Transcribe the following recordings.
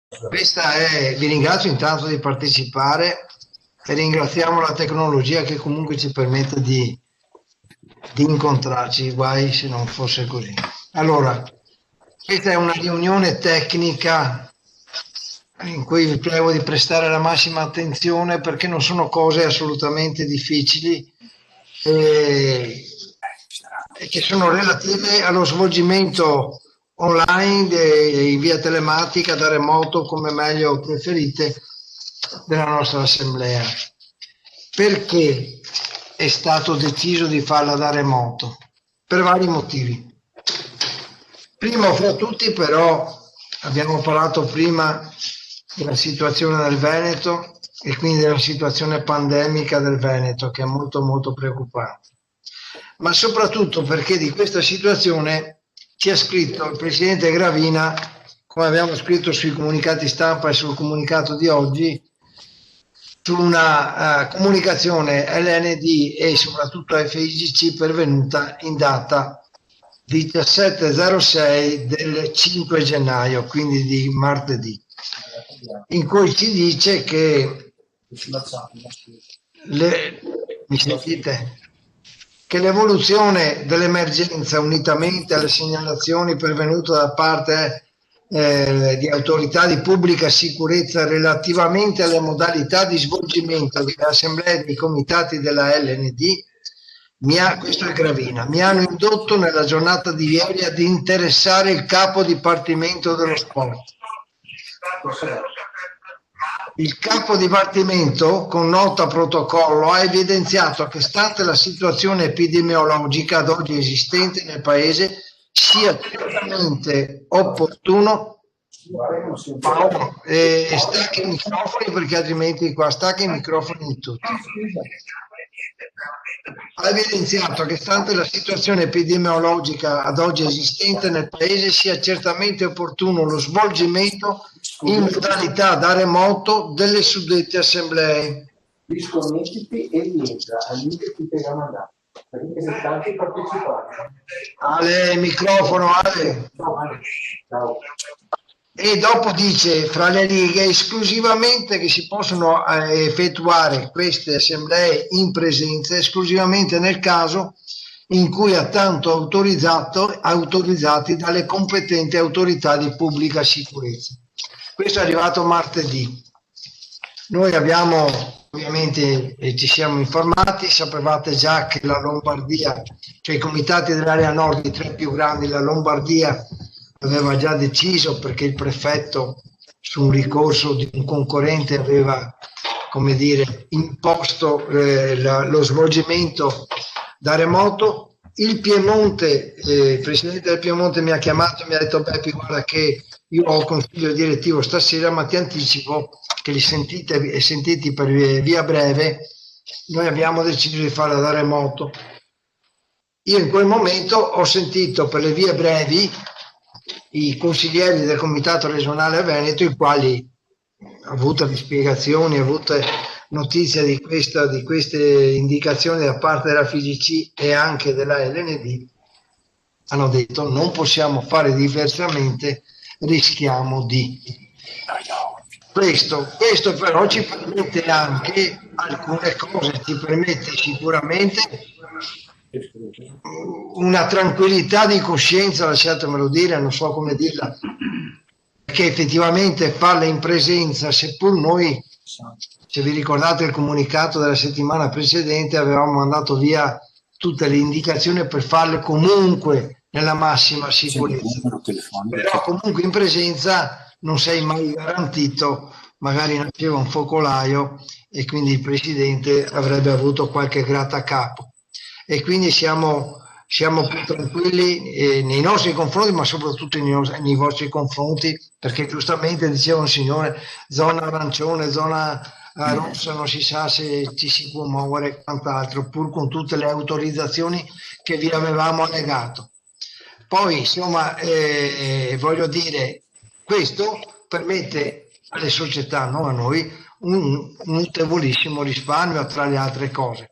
Vi ringrazio intanto di partecipare e ringraziamo la tecnologia che comunque ci permette di incontrarci, guai se non fosse così. Allora, questa è una riunione tecnica in cui vi prego di prestare la massima attenzione perché non sono cose assolutamente difficili e, e che sono relative allo svolgimento online in via telematica, da remoto, come meglio preferite, della nostra assemblea. Perché è stato deciso di farla da remoto? Per vari motivi. Primo fra tutti però, abbiamo parlato prima della situazione del Veneto e quindi della situazione pandemica del Veneto, che è molto molto preoccupante. Ma soprattutto perché di questa situazione ci ha scritto il presidente Gravina, come abbiamo scritto sui comunicati stampa e sul comunicato di oggi, su una comunicazione LND e soprattutto FIGC pervenuta in data 17.06 del 5 gennaio, quindi di martedì, in cui ci dice che mi sentite? Che l'evoluzione dell'emergenza, unitamente alle segnalazioni pervenute da parte di autorità di pubblica sicurezza relativamente alle modalità di svolgimento delle assemblee dei comitati della LND, questo è Gravina, mi hanno indotto nella giornata di ieri ad interessare il capo dipartimento dello sport. Il capo dipartimento, con nota protocollo, ha evidenziato che, stante la situazione epidemiologica ad oggi esistente nel paese, sia certamente opportuno. Paolo, stacca i microfoni perché altrimenti qua stacca i microfoni di tutti. Ha evidenziato che, stante la situazione epidemiologica ad oggi esistente nel paese, sia certamente opportuno lo svolgimento in modalità da remoto delle suddette assemblee. Disconnettiti e rientra al link che ti abbiamo mandato. Perché se tanti partecipare. Ale, microfono, Ale. Ciao. E dopo dice, fra le righe, esclusivamente che si possono effettuare queste assemblee in presenza esclusivamente nel caso in cui a tanto autorizzati dalle competenti autorità di pubblica sicurezza. Questo è arrivato martedì. Noi abbiamo, ovviamente, ci siamo informati, sapevate già che la Lombardia, cioè i comitati dell'area nord, i tre più grandi, la Lombardia aveva già deciso, perché il prefetto, su un ricorso di un concorrente, aveva, come dire, imposto lo svolgimento da remoto. Il Piemonte, il presidente del Piemonte mi ha chiamato e mi ha detto: Beppi, guarda che io ho il consiglio direttivo stasera, ma ti anticipo che li sentiti per via breve, noi abbiamo deciso di farla da remoto. Io in quel momento ho sentito per le vie brevi i consiglieri del Comitato Regionale Veneto, i quali, avute spiegazioni, avute notizia di queste indicazioni da parte della FIGC e anche della LND, hanno detto: non possiamo fare diversamente, rischiamo di. Questo però ci permette anche alcune cose, ci permette sicuramente una tranquillità di coscienza, lasciatemelo dire, non so come dirla, che effettivamente farle in presenza, seppur noi, se vi ricordate il comunicato della settimana precedente, avevamo mandato via tutte le indicazioni per farle comunque nella massima sicurezza, però comunque in presenza non sei mai garantito, magari nasceva un focolaio e quindi il presidente avrebbe avuto qualche grattacapo, e quindi siamo più tranquilli nei nostri confronti, ma soprattutto nei vostri confronti, perché giustamente diceva un signore, zona arancione, zona rossa, non si sa se ci si può muovere e quant'altro, pur con tutte le autorizzazioni che vi avevamo negato. Poi insomma voglio dire, questo permette alle società, non a noi, un notevolissimo risparmio, tra le altre cose.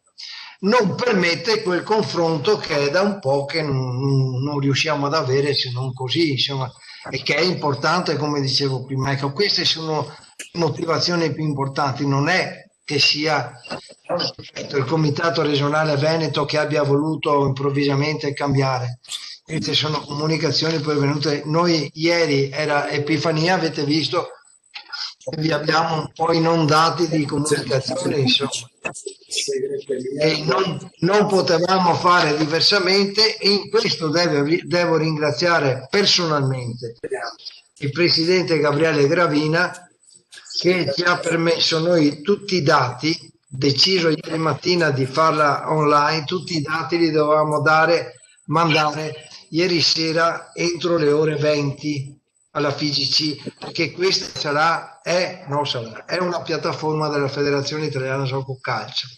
Non permette quel confronto che è da un po' che non riusciamo ad avere, se non così, insomma, e che è importante, come dicevo prima. Ecco, queste sono le motivazioni più importanti, non è che sia il Comitato regionale Veneto che abbia voluto improvvisamente cambiare. Queste sono comunicazioni poi venute. Noi ieri era Epifania, avete visto, vi abbiamo un po' inondati di comunicazioni, insomma, e non potevamo fare diversamente, e in questo devo ringraziare personalmente il presidente Gabriele Gravina, che ci ha permesso noi tutti i dati, deciso ieri mattina di farla online, tutti i dati li dovevamo mandare ieri sera entro le ore 20 alla FIGC, perché questa è una piattaforma della Federazione Italiana Gioco Calcio,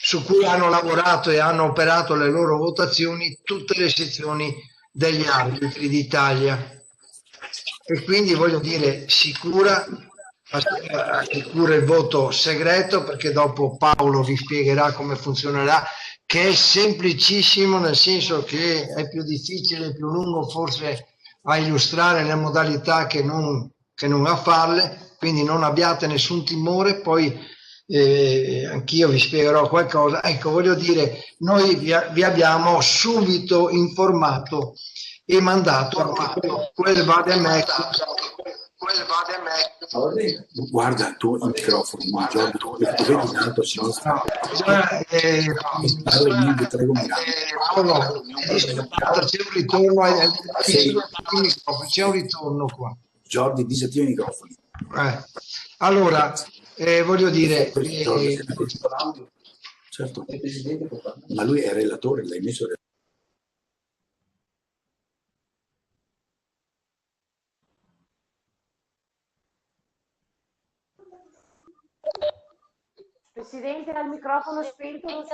su cui hanno lavorato e hanno operato le loro votazioni tutte le sezioni degli arbitri d'Italia. E quindi voglio dire, assicura il voto segreto, perché dopo Paolo vi spiegherà come funzionerà, che è semplicissimo, nel senso che è più difficile, più lungo forse a illustrare le modalità che non a farle, quindi non abbiate nessun timore. Poi anch'io vi spiegherò qualcosa. Ecco, voglio dire, noi vi abbiamo subito informato e mandato quel vademecum. Guarda tu il microfono, Giorgio, tu vedi in alto a sinistra. C'è un ritorno qua. Giorgio, disattiva i microfoni. Allora, voglio dire, certo, ma lui è relatore, l'hai messo. Presidente, al microfono spento non si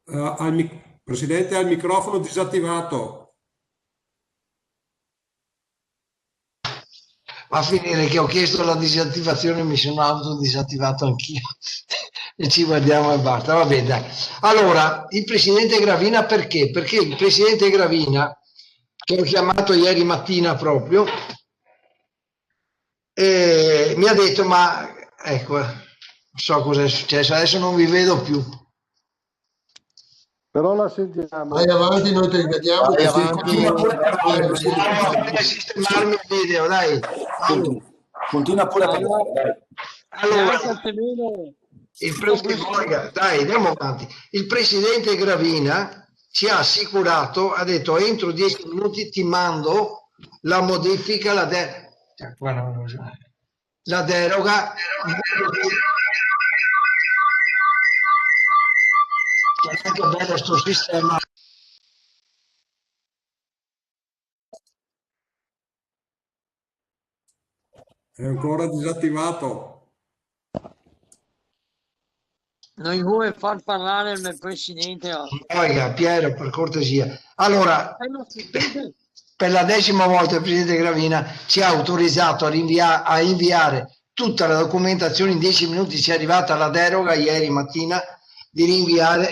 sente. Presidente, al microfono disattivato. Va a finire che ho chiesto la disattivazione, mi sono autodisattivato anch'io e ci guardiamo e basta. Va bene, dai. Allora, il presidente Gravina perché? Perché il presidente Gravina, che ho chiamato ieri mattina proprio, mi ha detto, ma ecco, non so cosa è successo, adesso non vi vedo più. Però la sentiamo. Vai avanti, noi ti rivediamo. Vai avanti. Sistemarmi il video, dai. Continua pure a parlare, dai. Allora, dai, andiamo avanti. Il presidente Gravina ci ha assicurato, ha detto entro 10 minuti ti mando la modifica, la deroga. È anche bello sto sistema. È ancora disattivato. Non vuoi far parlare il presidente? Oiga, Piero, per cortesia. Allora, per la 10ª volta il presidente Gravina ci ha autorizzato a inviare tutta la documentazione. In 10 minuti ci è arrivata la deroga ieri mattina di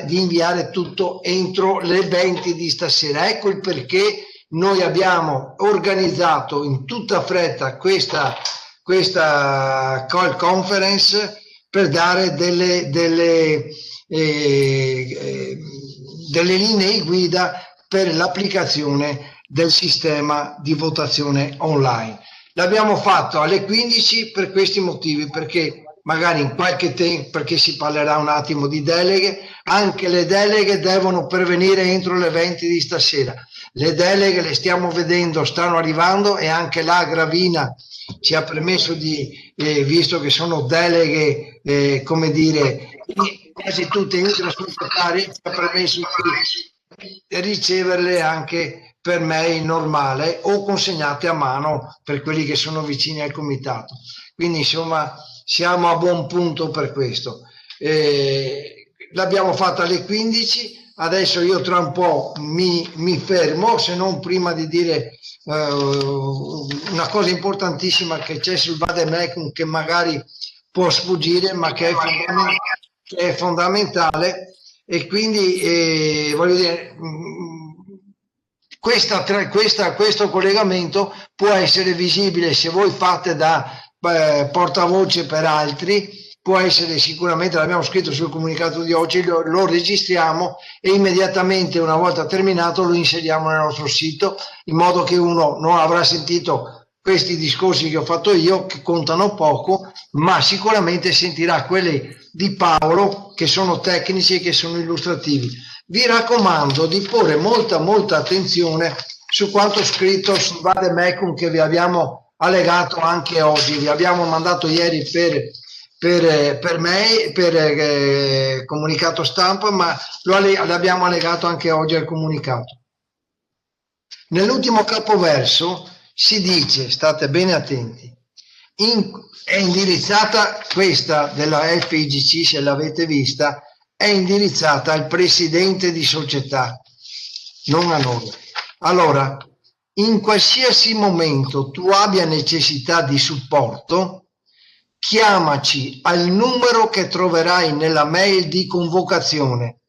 inviare tutto entro le 20 di stasera. Ecco il perché noi abbiamo organizzato in tutta fretta questa call conference, per dare delle linee guida per l'applicazione del sistema di votazione online. L'abbiamo fatto alle 15 per questi motivi, perché magari in qualche tempo, perché si parlerà un attimo di deleghe, anche le deleghe devono pervenire entro le 20 di stasera. Le deleghe le stiamo vedendo, stanno arrivando, e anche la Gravina ci ha permesso visto che sono deleghe, come dire, quasi tutte intrasunificate, ci ha permesso di riceverle anche per mail normale o consegnate a mano per quelli che sono vicini al comitato. Quindi insomma siamo a buon punto per questo. L'abbiamo fatta alle 15. Adesso io tra un po' mi fermo, se non prima di dire una cosa importantissima che c'è sul vademecum, che magari può sfuggire, ma che è fondamentale. e quindi voglio dire, questo collegamento può essere visibile se voi fate da portavoce per altri, può essere sicuramente, l'abbiamo scritto sul comunicato di oggi, lo registriamo e immediatamente una volta terminato lo inseriamo nel nostro sito, in modo che uno non avrà sentito questi discorsi che ho fatto io, che contano poco, ma sicuramente sentirà quelli di Paolo, che sono tecnici e che sono illustrativi. Vi raccomando di porre molta attenzione su quanto scritto su Vademecum, che vi abbiamo allegato anche oggi. Vi abbiamo mandato ieri per me, per comunicato stampa, ma l'abbiamo allegato anche oggi al comunicato. Nell'ultimo capoverso si dice, state bene attenti, è indirizzata, questa della FIGC, se l'avete vista, è indirizzata al presidente di società, non a noi. Allora, in qualsiasi momento tu abbia necessità di supporto, chiamaci al numero che troverai nella mail di convocazione,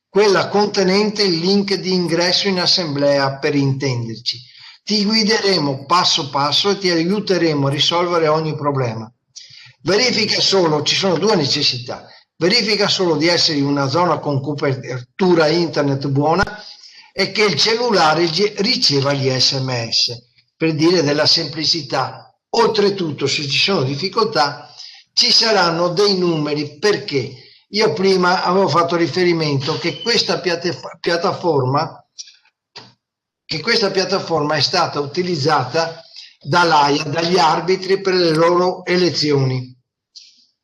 quella contenente il link di ingresso in assemblea, per intenderci. Ti guideremo passo passo e ti aiuteremo a risolvere ogni problema. Verifica solo, ci sono due necessità: verifica solo di essere in una zona con copertura internet buona e che il cellulare riceva gli SMS, per dire della semplicità. Oltretutto, se ci sono difficoltà, ci saranno dei numeri, perché io prima avevo fatto riferimento che questa piattaforma è stata utilizzata dall'AIA, dagli arbitri, per le loro elezioni,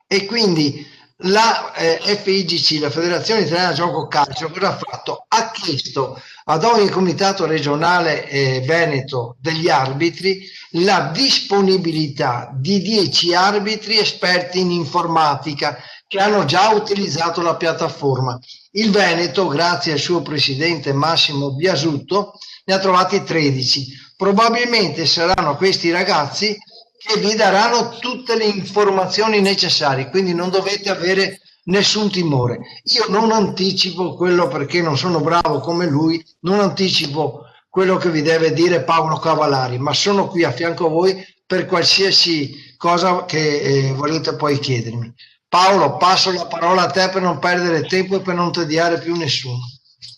e quindi la FIGC, la Federazione Italiana Gioco Calcio, cosa ha fatto? Ha chiesto ad ogni comitato regionale veneto degli arbitri la disponibilità di 10 arbitri esperti in informatica che hanno già utilizzato la piattaforma. Il Veneto, grazie al suo presidente Massimo Biasutto, ne ha trovati 13. Probabilmente saranno questi ragazzi che vi daranno tutte le informazioni necessarie, quindi non dovete avere nessun timore. Io non anticipo quello, perché non sono bravo come lui, non anticipo quello che vi deve dire Paolo Cavallari, ma sono qui a fianco a voi per qualsiasi cosa che volete poi chiedermi. Paolo, passo la parola a te per non perdere tempo e per non tediare più nessuno.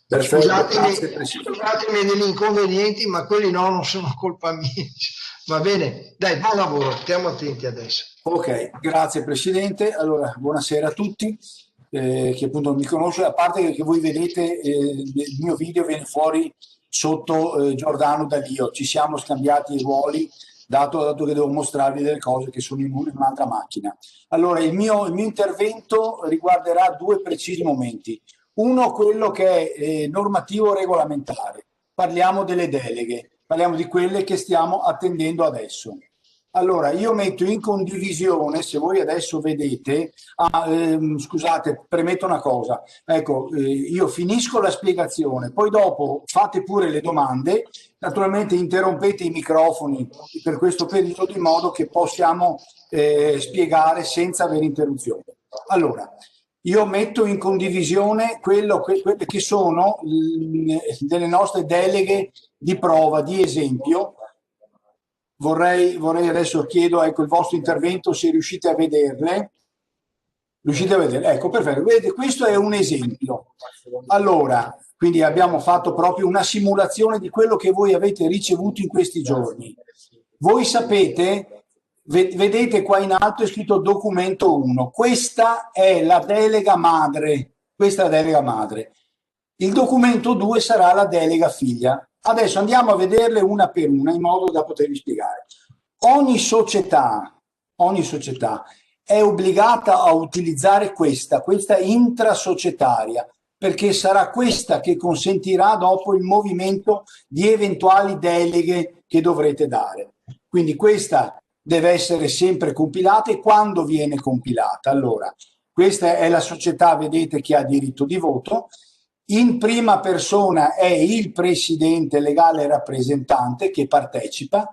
Scusatemi degli inconvenienti, ma quelli non sono colpa mia. Va bene, dai, buon lavoro, stiamo attenti adesso. Ok, grazie Presidente. Allora, buonasera a tutti, che appunto non mi conosce. A parte che voi vedete, il mio video viene fuori sotto Giordano D'Alio. Ci siamo scambiati i ruoli, dato che devo mostrarvi delle cose che sono in un'altra macchina. Allora, il mio intervento riguarderà due precisi momenti. Uno, quello che è normativo regolamentare. Parliamo delle deleghe. Parliamo di quelle che stiamo attendendo adesso. Allora, io metto in condivisione, se voi adesso vedete, scusate, premetto una cosa, ecco, io finisco la spiegazione, poi dopo fate pure le domande, naturalmente interrompete i microfoni per questo periodo in modo che possiamo spiegare senza avere interruzioni. Allora, io metto in condivisione quelle che sono delle nostre deleghe di prova, di esempio. Vorrei adesso, chiedo, ecco, il vostro intervento, se riuscite a vederle. Riuscite a vedere? Ecco, perfetto. Vedete, questo è un esempio. Allora, quindi abbiamo fatto proprio una simulazione di quello che voi avete ricevuto in questi giorni. Voi sapete, vedete qua in alto è scritto documento 1. Questa è la delega madre. Questa è la delega madre. Il documento 2 sarà la delega figlia. Adesso andiamo a vederle una per una in modo da potervi spiegare. Ogni società è obbligata a utilizzare questa intrasocietaria, perché sarà questa che consentirà dopo il movimento di eventuali deleghe che dovrete dare. Quindi questa deve essere sempre compilata. E quando viene compilata? Allora, questa è la società, vedete, che ha diritto di voto. In prima persona è il presidente legale rappresentante che partecipa,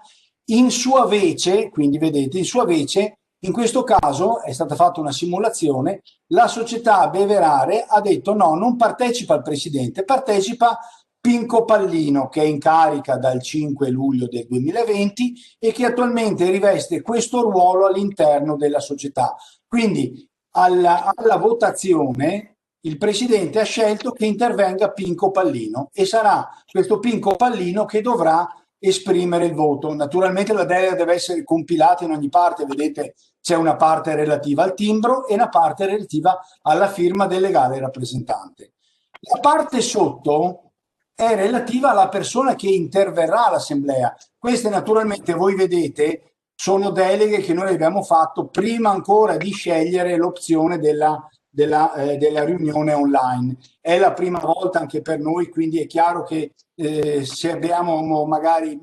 in sua vece, quindi vedete, in sua vece In questo caso è stata fatta una simulazione, la società Beverare ha detto no, non partecipa il presidente, partecipa Pinco Pallino, che è in carica dal 5 luglio del 2020 e che attualmente riveste questo ruolo all'interno della società. Quindi alla votazione il presidente ha scelto che intervenga Pinco Pallino e sarà questo Pinco Pallino che dovrà esprimere il voto. Naturalmente la delega deve essere compilata in ogni parte, vedete c'è una parte relativa al timbro e una parte relativa alla firma del legale rappresentante. La parte sotto è relativa alla persona che interverrà all'assemblea. Queste naturalmente voi vedete sono deleghe che noi abbiamo fatto prima ancora di scegliere l'opzione della riunione online. È la prima volta anche per noi, quindi è chiaro che se abbiamo magari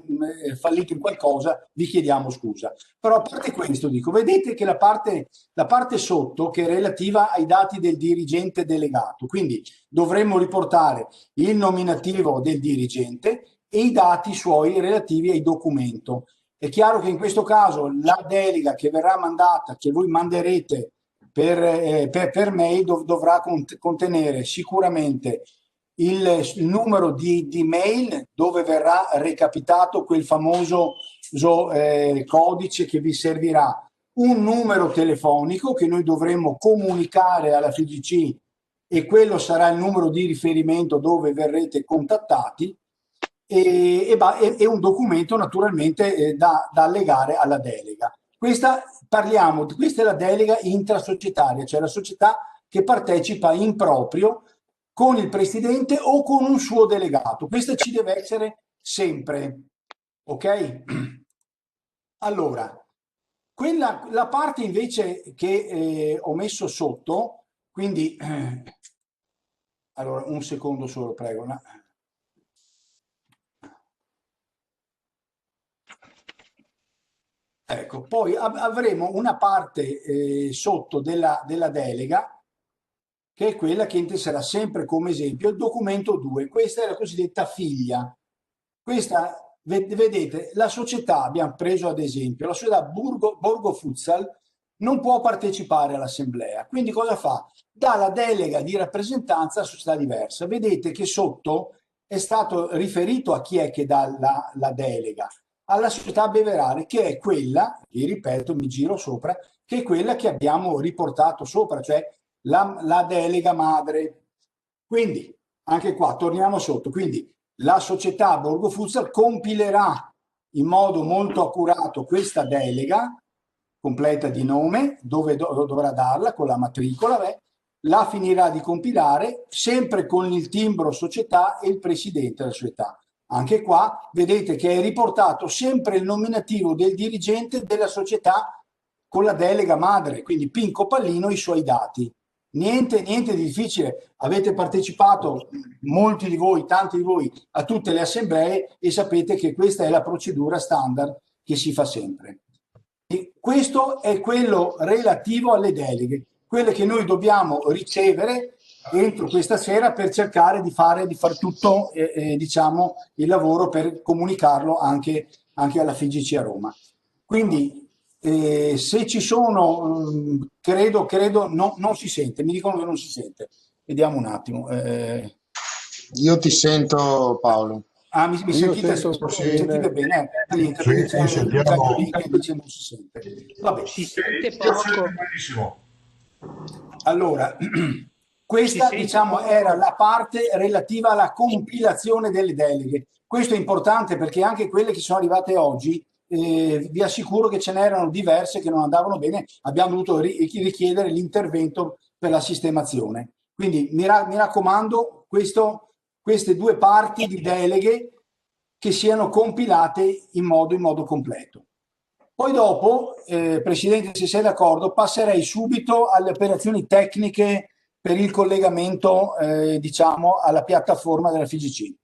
fallito in qualcosa vi chiediamo scusa. Però a parte questo dico, vedete che la parte sotto che è relativa ai dati del dirigente delegato, quindi dovremmo riportare il nominativo del dirigente e i dati suoi relativi ai documenti. È chiaro che in questo caso la delega che verrà mandata, che voi manderete per mail, dovrà contenere sicuramente il numero di mail dove verrà recapitato quel famoso codice che vi servirà, un numero telefonico che noi dovremo comunicare alla FIGC e quello sarà il numero di riferimento dove verrete contattati e un documento naturalmente da allegare alla delega. Questa è la delega intrasocietaria, cioè la società che partecipa in proprio con il presidente o con un suo delegato. Questa ci deve essere sempre, ok? Allora, la parte invece che ho messo sotto, quindi, allora un secondo solo, prego. Ecco, poi avremo una parte sotto della delega che è quella che sarà sempre come esempio il documento 2. Questa è la cosiddetta figlia. Questa, vedete, la società, abbiamo preso ad esempio, la società Borgo Futsal non può partecipare all'assemblea. Quindi cosa fa? Dà la delega di rappresentanza a società diversa. Vedete che sotto è stato riferito a chi è che dà la delega. Alla società Beverare, che è quella, vi ripeto, mi giro sopra, che è quella che abbiamo riportato sopra, cioè la delega madre. Quindi, anche qua, torniamo sotto, quindi la società Borgo Futsal compilerà in modo molto accurato questa delega, completa di nome, dove dovrà darla, con la matricola, la finirà di compilare, sempre con il timbro società e il presidente della società. Anche qua vedete che è riportato sempre il nominativo del dirigente della società con la delega madre, quindi Pinco Pallino, i suoi dati. Niente di difficile, avete partecipato molti di voi, tanti di voi, a tutte le assemblee e sapete che questa è la procedura standard che si fa sempre. E questo è quello relativo alle deleghe, quelle che noi dobbiamo ricevere entro questa sera per cercare di fare tutto diciamo, il lavoro per comunicarlo anche alla FIGC a Roma. Quindi se ci sono, credo non si sente, mi dicono che non si sente. Vediamo un attimo. Io ti sento, Paolo. Ah, mi sentite bene? Sì, sentiamo. Che dice non si sente. Vabbè. Si sente poco. Allora, questa diciamo era la parte relativa alla compilazione delle deleghe. Questo è importante perché anche quelle che sono arrivate oggi, vi assicuro che ce n'erano diverse che non andavano bene, abbiamo dovuto richiedere l'intervento per la sistemazione. Quindi mi raccomando, queste due parti di deleghe che siano compilate in modo completo. Poi dopo, Presidente, se sei d'accordo, passerei subito alle operazioni tecniche per il collegamento, diciamo, alla piattaforma della FIGC.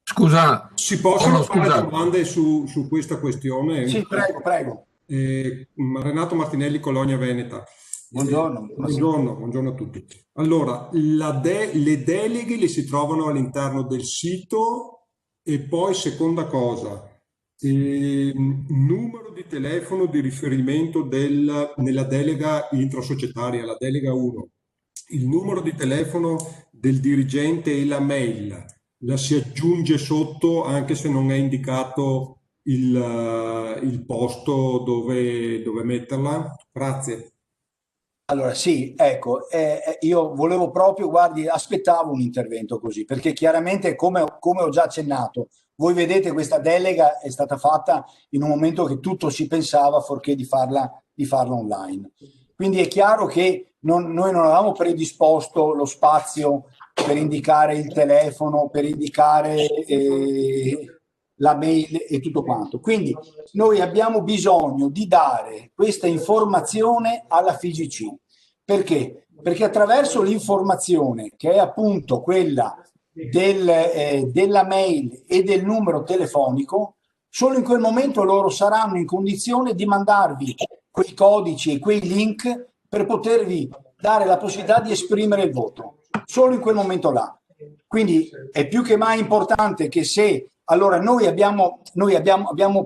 Scusa, si possono fare domande su questa questione? Sì, prego. Renato Martinelli, Colonia Veneta. Buongiorno. Buongiorno a tutti. Allora, le deleghe le si trovano all'interno del sito e poi, seconda cosa, Numero di telefono di riferimento nella delega intrasocietaria, la delega 1. Il numero di telefono del dirigente e la mail la si aggiunge sotto anche se non è indicato il posto dove metterla. Grazie. Allora sì, ecco, io volevo proprio, guardi, aspettavo un intervento così, perché chiaramente come ho già accennato, voi vedete questa delega è stata fatta in un momento che tutto si pensava fuorché di farla online. Quindi è chiaro che noi non avevamo predisposto lo spazio per indicare il telefono, per indicare la mail e tutto quanto. Quindi noi abbiamo bisogno di dare questa informazione alla FIGC. Perché? Perché attraverso l'informazione, che è appunto quella della mail e del numero telefonico, solo in quel momento loro saranno in condizione di mandarvi quei codici e quei link per potervi dare la possibilità di esprimere il voto. Solo in quel momento là. Quindi è più che mai importante che se allora noi abbiamo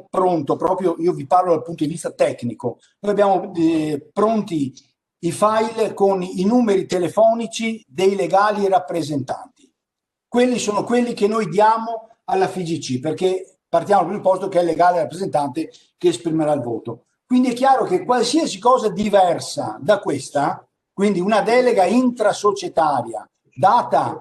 pronto, proprio io vi parlo dal punto di vista tecnico, noi abbiamo pronti i file con i numeri telefonici dei legali rappresentanti. Quelli sono quelli che noi diamo alla FIGC, perché partiamo dal presupposto che è il legale rappresentante che esprimerà il voto. Quindi è chiaro che qualsiasi cosa diversa da questa, quindi una delega intrasocietaria data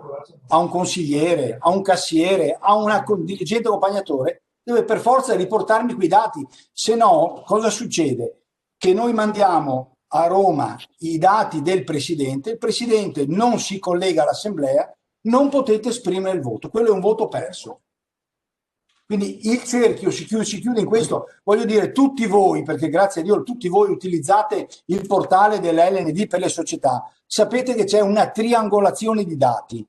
a un consigliere, a un cassiere, a un dirigente accompagnatore, deve per forza riportarmi quei dati. Se no, cosa succede? Che noi mandiamo a Roma i dati del presidente, il presidente non si collega all'assemblea, non potete esprimere il voto. Quello è un voto perso. Quindi il cerchio si chiude in questo. Voglio dire, tutti voi, perché grazie a Dio tutti voi utilizzate il portale dell'LND per le società, sapete che c'è una triangolazione di dati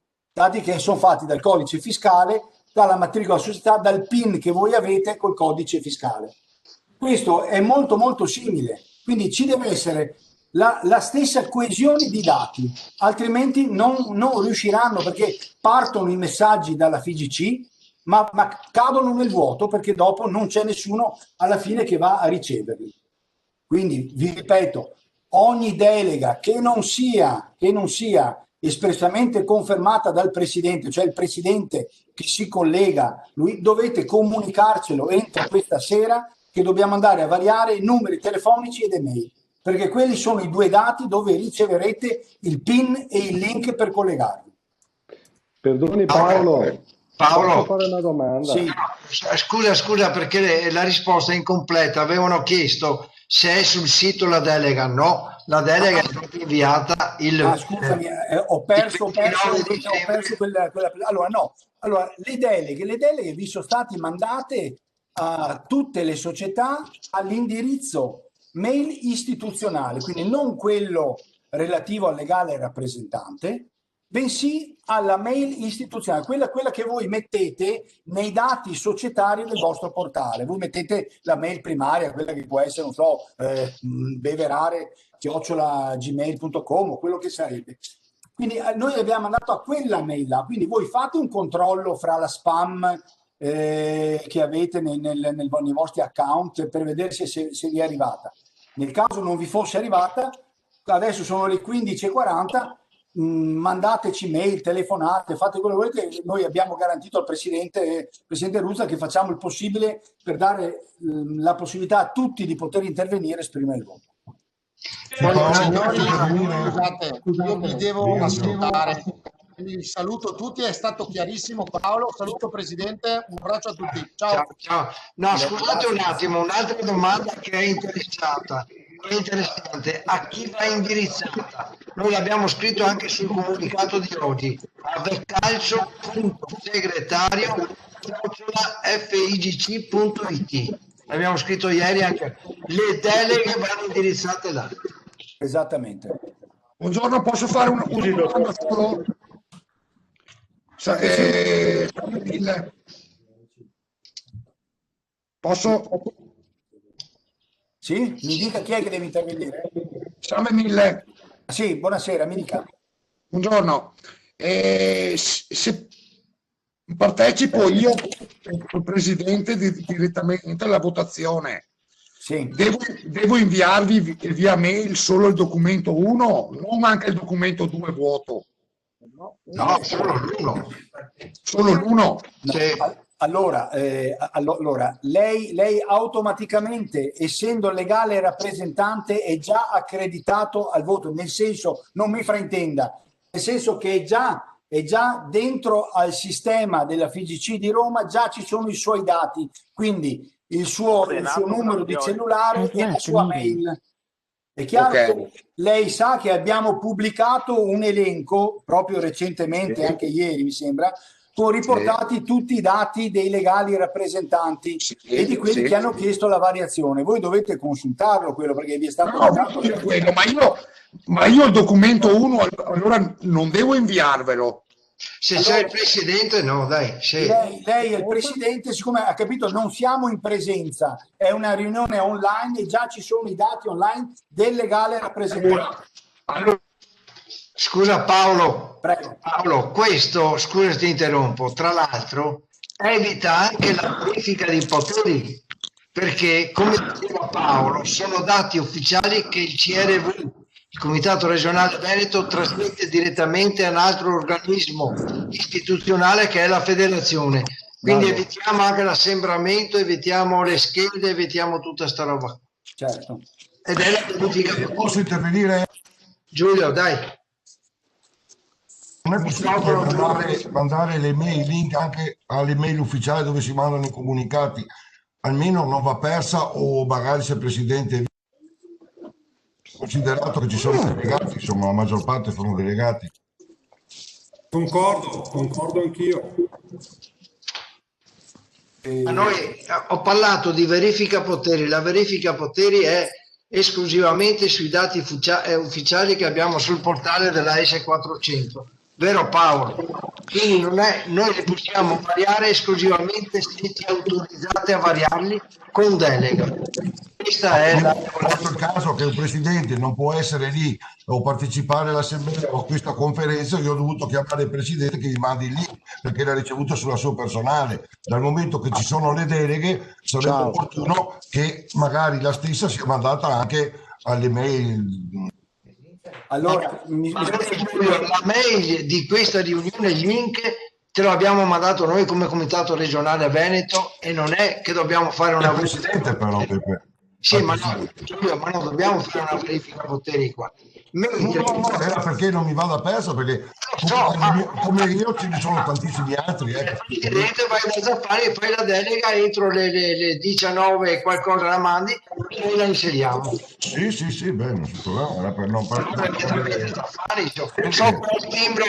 che sono fatti dal codice fiscale, dalla matricola società, dal PIN che voi avete col codice fiscale. Questo è molto molto simile, quindi ci deve essere la stessa coesione di dati, altrimenti non riusciranno, perché partono i messaggi dalla FIGC, ma cadono nel vuoto perché dopo non c'è nessuno alla fine che va a riceverli. Quindi vi ripeto, ogni delega che non sia espressamente confermata dal presidente, cioè il presidente che si collega, dovete comunicarcelo entro questa sera che dobbiamo andare a variare i numeri telefonici ed email, perché quelli sono i due dati dove riceverete il PIN e il link per collegarvi. Perdoni Paolo. Paolo, posso fare una domanda? Sì. Scusa perché la risposta è incompleta. Avevano chiesto se è sul sito la delega. No, la delega è stata inviata scusami, ho perso quella. Allora no, allora le deleghe vi sono state mandate a tutte le società all'indirizzo mail istituzionale, quindi non quello relativo al legale rappresentante, bensì alla mail istituzionale, quella che voi mettete nei dati societari del vostro portale. Voi mettete la mail primaria, quella che può essere, non so, beverare@gmail.com o quello che sarebbe. Quindi noi abbiamo mandato a quella mail là, quindi voi fate un controllo fra la spam che avete nei vostri account per vedere se vi è arrivata. Nel caso non vi fosse arrivata, adesso sono le 15:40, mandateci mail, telefonate, fate quello che volete. Noi abbiamo garantito al presidente Ruzza che facciamo il possibile per dare la possibilità a tutti di poter intervenire e esprimere il voto. Signori, scusate, io vi devo ascoltare. Quindi saluto tutti, è stato chiarissimo Paolo, saluto Presidente, un abbraccio a tutti. Ciao. Ciao. No, scusate un attimo, un'altra domanda che è interessante. A chi va indirizzata? Noi l'abbiamo scritto anche sul comunicato di oggi, a vercalcio.segretario@figc.it. L'abbiamo scritto ieri anche. Le deleghe vanno indirizzate là. Esattamente. Buongiorno, posso fare una domanda solo? Posso? Sì, mi dica chi è che deve intervenire. Siamo Mille. Sì, buonasera, mi dica. Buongiorno. Se partecipo io il presidente direttamente alla votazione. Sì. Devo inviarvi via mail solo il documento 1, non anche il documento 2 vuoto. No, solo l'uno. Solo l'1. No. Sì. Allora, lei automaticamente, essendo legale rappresentante, è già accreditato al voto, nel senso, non mi fraintenda, nel senso che è già dentro al sistema della FIGC di Roma, già ci sono i suoi dati, quindi il suo numero di cellulare e la sua mail. È chiaro che lei sa che abbiamo pubblicato un elenco proprio recentemente, anche ieri mi sembra, con riportati tutti i dati dei legali rappresentanti e di quelli che hanno chiesto la variazione. Voi dovete consultarlo quello, perché vi è stato quello, ma io il documento 1 allora non devo inviarvelo. Se allora, sei il presidente, no, dai. Sì. Lei è il presidente, siccome ha capito, non siamo in presenza, è una riunione online e già ci sono i dati online del legale rappresentante. Allora, scusa Paolo, prego. Paolo, questo, scusa ti interrompo, tra l'altro evita anche la verifica di poteri, perché come diceva Paolo, sono dati ufficiali che il CRV, il Comitato Regionale Veneto, trasmette direttamente a un altro organismo istituzionale che è la federazione. Quindi evitiamo anche l'assembramento, evitiamo le schede, evitiamo tutta sta roba. Certo. Ed è la verifica. Posso intervenire? Giulio, dai. Non è possibile mandare le mail, il link anche alle mail ufficiali dove si mandano i comunicati, almeno non va persa, o magari se il presidente, considerato che ci sono i delegati, insomma la maggior parte sono delegati. Concordo anch'io. Ma noi ho parlato di verifica poteri, la verifica poteri è esclusivamente sui dati ufficiali che abbiamo sul portale della S400, vero Paolo? Quindi non è, noi li possiamo variare esclusivamente se ci autorizzate a variarli con delega. Questa è la... il caso che un presidente non può essere lì o partecipare all'assemblea o a questa conferenza, io ho dovuto chiamare il presidente che mi mandi lì perché l'ha ricevuto sulla sua personale. Dal momento che ci sono le deleghe sarebbe opportuno che magari la stessa sia mandata anche alle mail. Allora, la mail di questa riunione, il link te lo abbiamo mandato noi come Comitato Regionale Veneto e non è che dobbiamo fare una presidente però Peppe. Sì, ma no, ma non dobbiamo fare una verifica poteri qua. No, era perché non mi vada persa, perché come io ce ne sono tantissimi altri. Il presidente vai da Zaffari e poi la delega entro le 19 e qualcosa la mandi e noi la inseriamo. Sì, beh, non c'è problema, era per non parlare. So quel timbro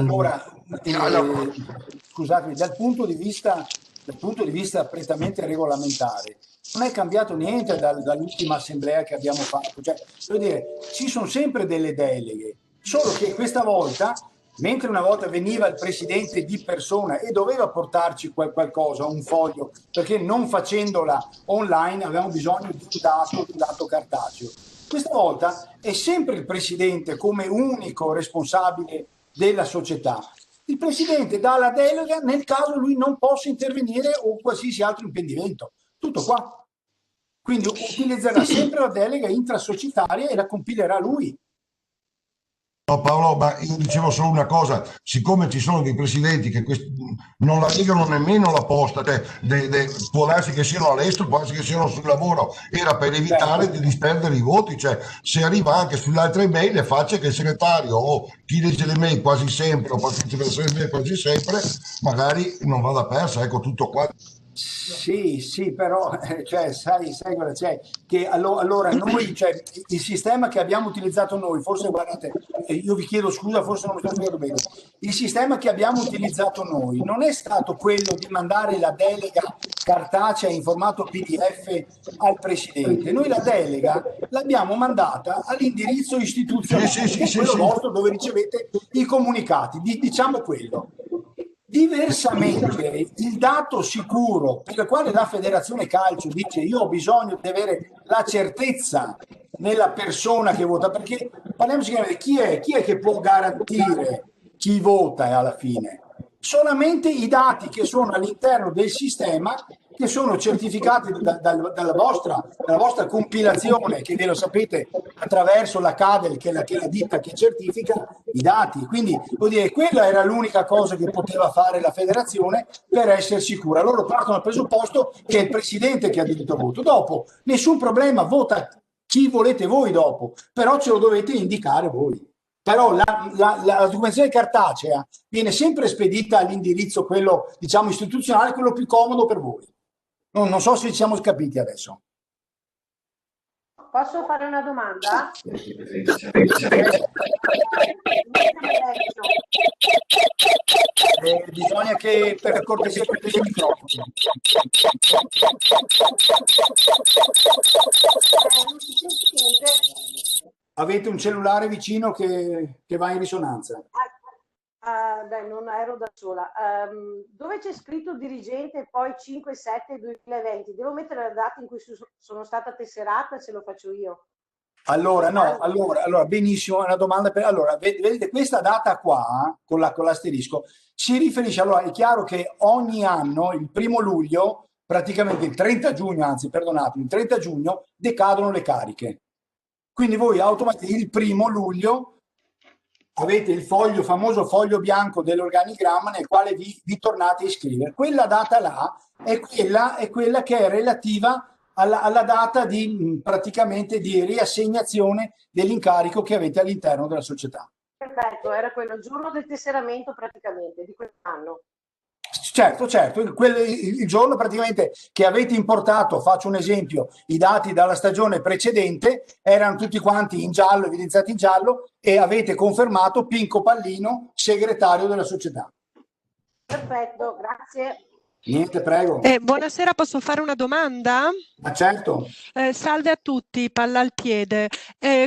Allora, scusatemi, dal punto di vista prettamente regolamentare non è cambiato niente dall'ultima assemblea che abbiamo fatto, cioè, voglio dire, ci sono sempre delle deleghe, solo che questa volta, mentre una volta veniva il presidente di persona e doveva portarci qualcosa, un foglio, perché non facendola online avevamo bisogno di un dato cartaceo, questa volta è sempre il presidente come unico responsabile della società. Il presidente dà la delega nel caso lui non possa intervenire o qualsiasi altro impedimento. Tutto qua. Quindi utilizzerà sempre la delega intrasocietaria e la compilerà lui. No Paolo, ma io dicevo solo una cosa, siccome ci sono dei presidenti che non la legano nemmeno la posta, cioè può darsi che siano all'estero, può darsi che siano sul lavoro, era per evitare di disperdere i voti, cioè se arriva anche sulle altre mail è facile che il segretario o chi legge le mail quasi sempre o partecipa alle mail quasi sempre, magari non vada persa, ecco tutto qua. Sì, però cioè, sai cosa c'è? Che allora noi, cioè, il sistema che abbiamo utilizzato noi, forse guardate, io vi chiedo scusa, forse non mi sto spiegando bene, il sistema che abbiamo utilizzato noi non è stato quello di mandare la delega cartacea in formato PDF al presidente, noi la delega l'abbiamo mandata all'indirizzo istituzionale, che è quello vostro dove ricevete i comunicati, diciamo quello. Diversamente, il dato sicuro per il quale la Federazione Calcio dice io ho bisogno di avere la certezza nella persona che vota, perché parliamoci chiaramente, chi è che può garantire chi vota alla fine? solamente i dati che sono all'interno del sistema, che sono certificati dalla vostra compilazione, che ve lo sapete attraverso la CADEL, che è la ditta che certifica i dati. Quindi vuol dire, quella era l'unica cosa che poteva fare la federazione per essere sicura. Loro partono dal presupposto che è il presidente che ha diritto al voto. Dopo, nessun problema, vota chi volete voi dopo, però ce lo dovete indicare voi. Però la documentazione cartacea viene sempre spedita all'indirizzo, quello diciamo istituzionale, quello più comodo per voi. Non so se ci siamo capiti adesso. Posso fare una domanda? Bisogna che per cortesia chiudete il microfono. Avete un cellulare vicino che va in risonanza? Beh, non ero da sola. Dove c'è scritto dirigente e poi 5/7/2020? Devo mettere la data in cui sono stata tesserata, se lo faccio io? Allora, no, allora benissimo, è una domanda allora, vedete questa data qua, con l'asterisco, si riferisce, allora, è chiaro che ogni anno, il 1° luglio, praticamente il 30 giugno, anzi, perdonatemi, il 30 giugno decadono le cariche. Quindi voi automaticamente il 1° luglio avete il famoso foglio bianco dell'organigramma nel quale vi tornate a iscrivere. Quella data là è quella che è relativa alla data praticamente di riassegnazione dell'incarico che avete all'interno della società. Perfetto, era quello, il giorno del tesseramento praticamente di quest'anno. Certo, il giorno praticamente che avete importato, faccio un esempio, i dati dalla stagione precedente erano tutti quanti in giallo, evidenziati in giallo, e avete confermato Pinco Pallino, segretario della società. Perfetto, grazie. Niente, prego. Buonasera, posso fare una domanda? Ma certo. Salve a tutti, palla al piede.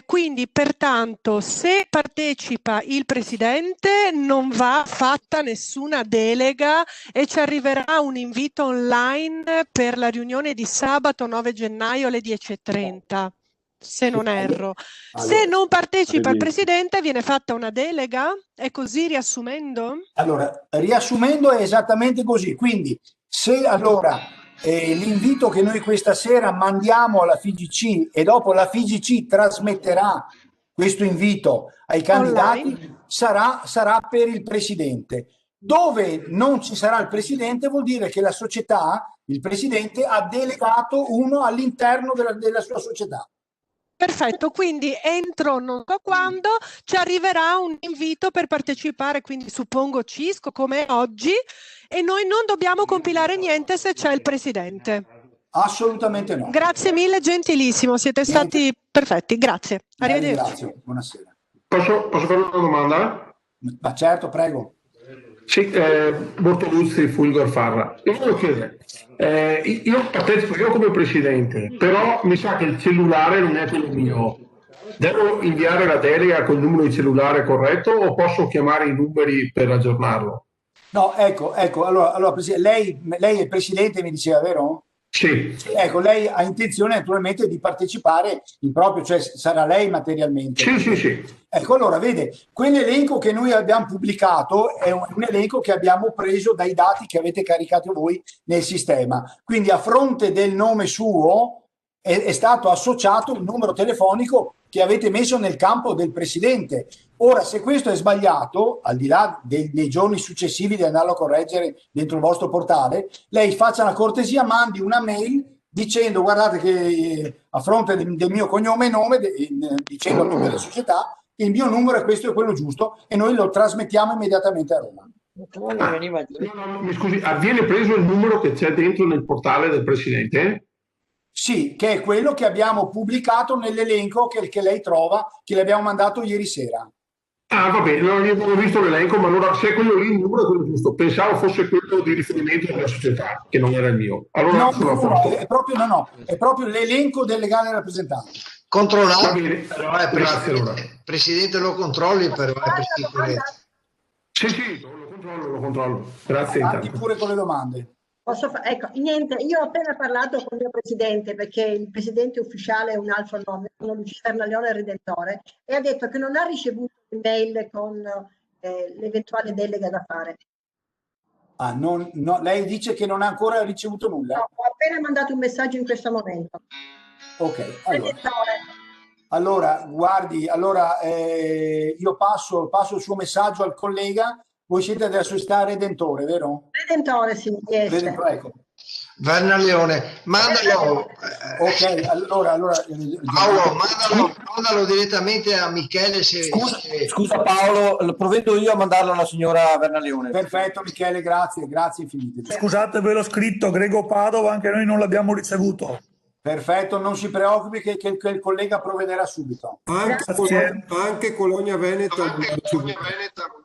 Quindi, pertanto, se partecipa il presidente, non va fatta nessuna delega e ci arriverà un invito online per la riunione di sabato 9 gennaio alle 10:30. Se non erro. Se non partecipa il presidente, viene fatta una delega? È così, riassumendo? Allora, riassumendo è esattamente così. Quindi, se allora l'invito che noi questa sera mandiamo alla FIGC e dopo la FIGC trasmetterà questo invito ai candidati, sarà per il presidente. Dove non ci sarà il presidente vuol dire che la società, il presidente, ha delegato uno all'interno della sua società. Perfetto, quindi entro non so quando ci arriverà un invito per partecipare, quindi suppongo Cisco come oggi, e noi non dobbiamo compilare niente se c'è il presidente. Assolutamente no. Grazie mille, gentilissimo, siete stati perfetti, grazie. Arrivederci. Grazie, buonasera. Posso fare una domanda? Ma certo, prego. Sì, Bortoluzzi, Fulgor Farra. Io volevo chiedere, io partecipo io come presidente, però mi sa che il cellulare non è quello mio. Devo inviare la delega col numero di cellulare corretto o posso chiamare i numeri per aggiornarlo? No, ecco, allora lei è il presidente, mi diceva, vero? Sì. Ecco, lei ha intenzione naturalmente di partecipare in proprio, cioè sarà lei materialmente. Sì. Ecco, allora vede, quell'elenco che noi abbiamo pubblicato è un elenco che abbiamo preso dai dati che avete caricato voi nel sistema. Quindi a fronte del nome suo è stato associato un numero telefonico che avete messo nel campo del presidente. Ora, se questo è sbagliato, al di là dei giorni successivi di andarlo a correggere dentro il vostro portale, lei faccia la cortesia, mandi una mail dicendo: guardate che a fronte del mio cognome e nome, dicendo a tutte le società, il mio numero è questo e quello giusto, e noi lo trasmettiamo immediatamente a Roma. Mi scusi, viene preso il numero che c'è dentro nel portale del presidente? Sì, che è quello che abbiamo pubblicato nell'elenco che lei trova, che le abbiamo mandato ieri sera. Ah, va bene, non ho visto l'elenco, ma allora se è quello lì, il numero è quello giusto. Pensavo fosse quello di riferimento della società, che non era il mio. Allora, no, è proprio l'elenco del legale rappresentante. Controllato, però è grazie, allora. Presidente, lo controlli però è per sicurezza. Sì, lo controllo. Grazie. Avanti pure con le domande. Ecco, niente, io ho appena parlato con il mio presidente, perché il presidente ufficiale è un altro nome, sono Lucia Bernalione Redentore, e ha detto che non ha ricevuto email con l'eventuale delega da fare. Ah, lei dice che non ha ancora ricevuto nulla? No, ho appena mandato un messaggio in questo momento. Ok, allora guardi, io passo il suo messaggio al collega. Voi siete della società Redentore, vero? Redentore, sì. Yes. Redentore, ecco. Vernaleone, mandalo. Ok, allora Paolo, mandalo direttamente a Michele. Scusa Paolo, lo provvedo io a mandarlo alla signora Vernaleone. Perfetto Michele, grazie infinite. Scusate, ve l'ho scritto, Grego Padova, anche noi non l'abbiamo ricevuto. Perfetto, non si preoccupi che il collega provvederà subito. Anche Colonia Veneta non ha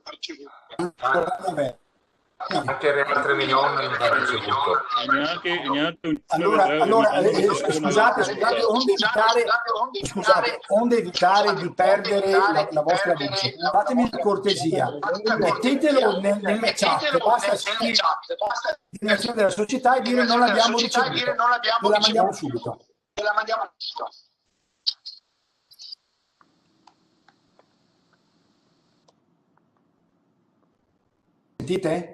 ricevuto. Anche Real Tremignon non ha ricevuto. Scusate, onde evitare di perdere la vostra voce, fatemi una cortesia, mettetelo nelle chat, basta scrivere della società e dire non l'abbiamo ricevuto, ve la mandiamo subito. Sentite?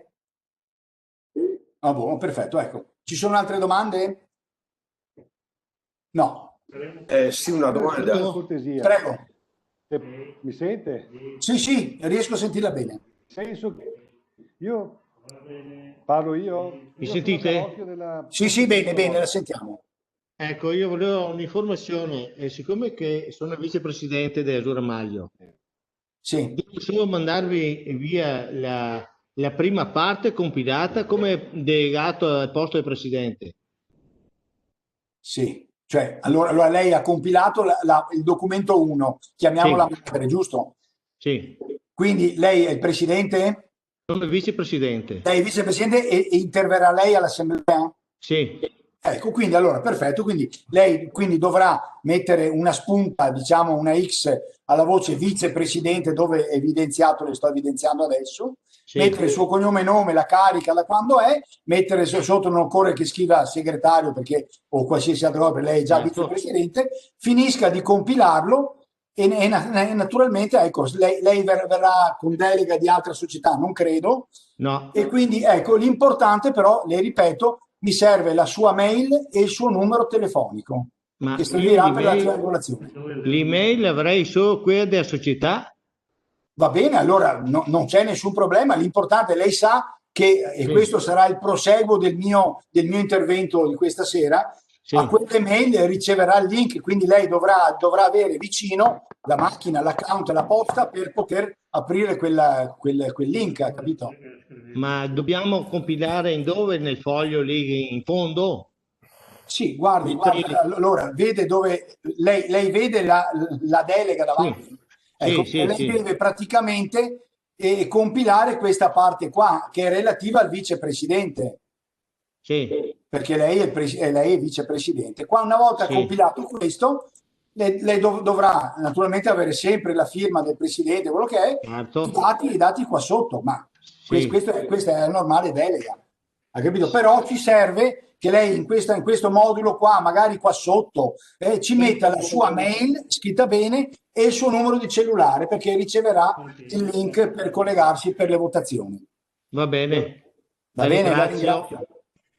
Ah, buono, perfetto, ecco. Ci sono altre domande? No. Sì, una domanda. Prego. Mi sente? Sì, riesco a sentirla bene. Nel senso che io parlo io? Mi sentite? Sì, bene, la sentiamo. Ecco, io volevo un'informazione, siccome che sono vicepresidente dell'Azzurra Maglio, devo solo mandarvi via la prima parte compilata come delegato al posto del presidente. Sì, cioè allora lei ha compilato il documento 1, chiamiamola madre, giusto? Sì. Quindi lei è il presidente? Sono il vicepresidente. Lei è il vicepresidente e interverrà lei all'assemblea? Sì. Ecco, quindi allora perfetto, quindi lei dovrà mettere una spunta, diciamo una X alla voce vicepresidente dove è evidenziato, le sto evidenziando adesso, mettere il suo cognome e nome, la carica da quando è, mettere sotto, non occorre che scriva segretario perché o qualsiasi altra cosa, perché lei è già vicepresidente, finisca di compilarlo e naturalmente ecco, lei verrà con delega di altra società, non credo, no. E quindi ecco, l'importante però, le ripeto, mi serve la sua mail e il suo numero telefonico che servirà per la triangolazione. L'email avrei solo quella della società? Va bene, allora non c'è nessun problema, l'importante, lei sa che, e questo sarà il proseguo del mio intervento di questa sera, a quelle mail riceverà il link, quindi lei dovrà avere vicino la macchina, l'account e la posta per poter aprire quel link, capito? Ma dobbiamo compilare in dove? Nel foglio lì in fondo? Sì, guardi, allora vede dove lei vede la delega davanti. Ecco, lei deve praticamente compilare questa parte qua che è relativa al vicepresidente. Sì. Perché lei è vicepresidente. Qua una volta compilato questo, lei dovrà naturalmente avere sempre la firma del presidente, quello che è, i dati qua sotto, ma questa è la normale delega. Ha capito? Però ci serve che lei in questo modulo qua, magari qua sotto, ci metta la sua mail scritta bene e il suo numero di cellulare, perché riceverà il link per collegarsi per le votazioni. Va bene. Va bene, la ringrazio.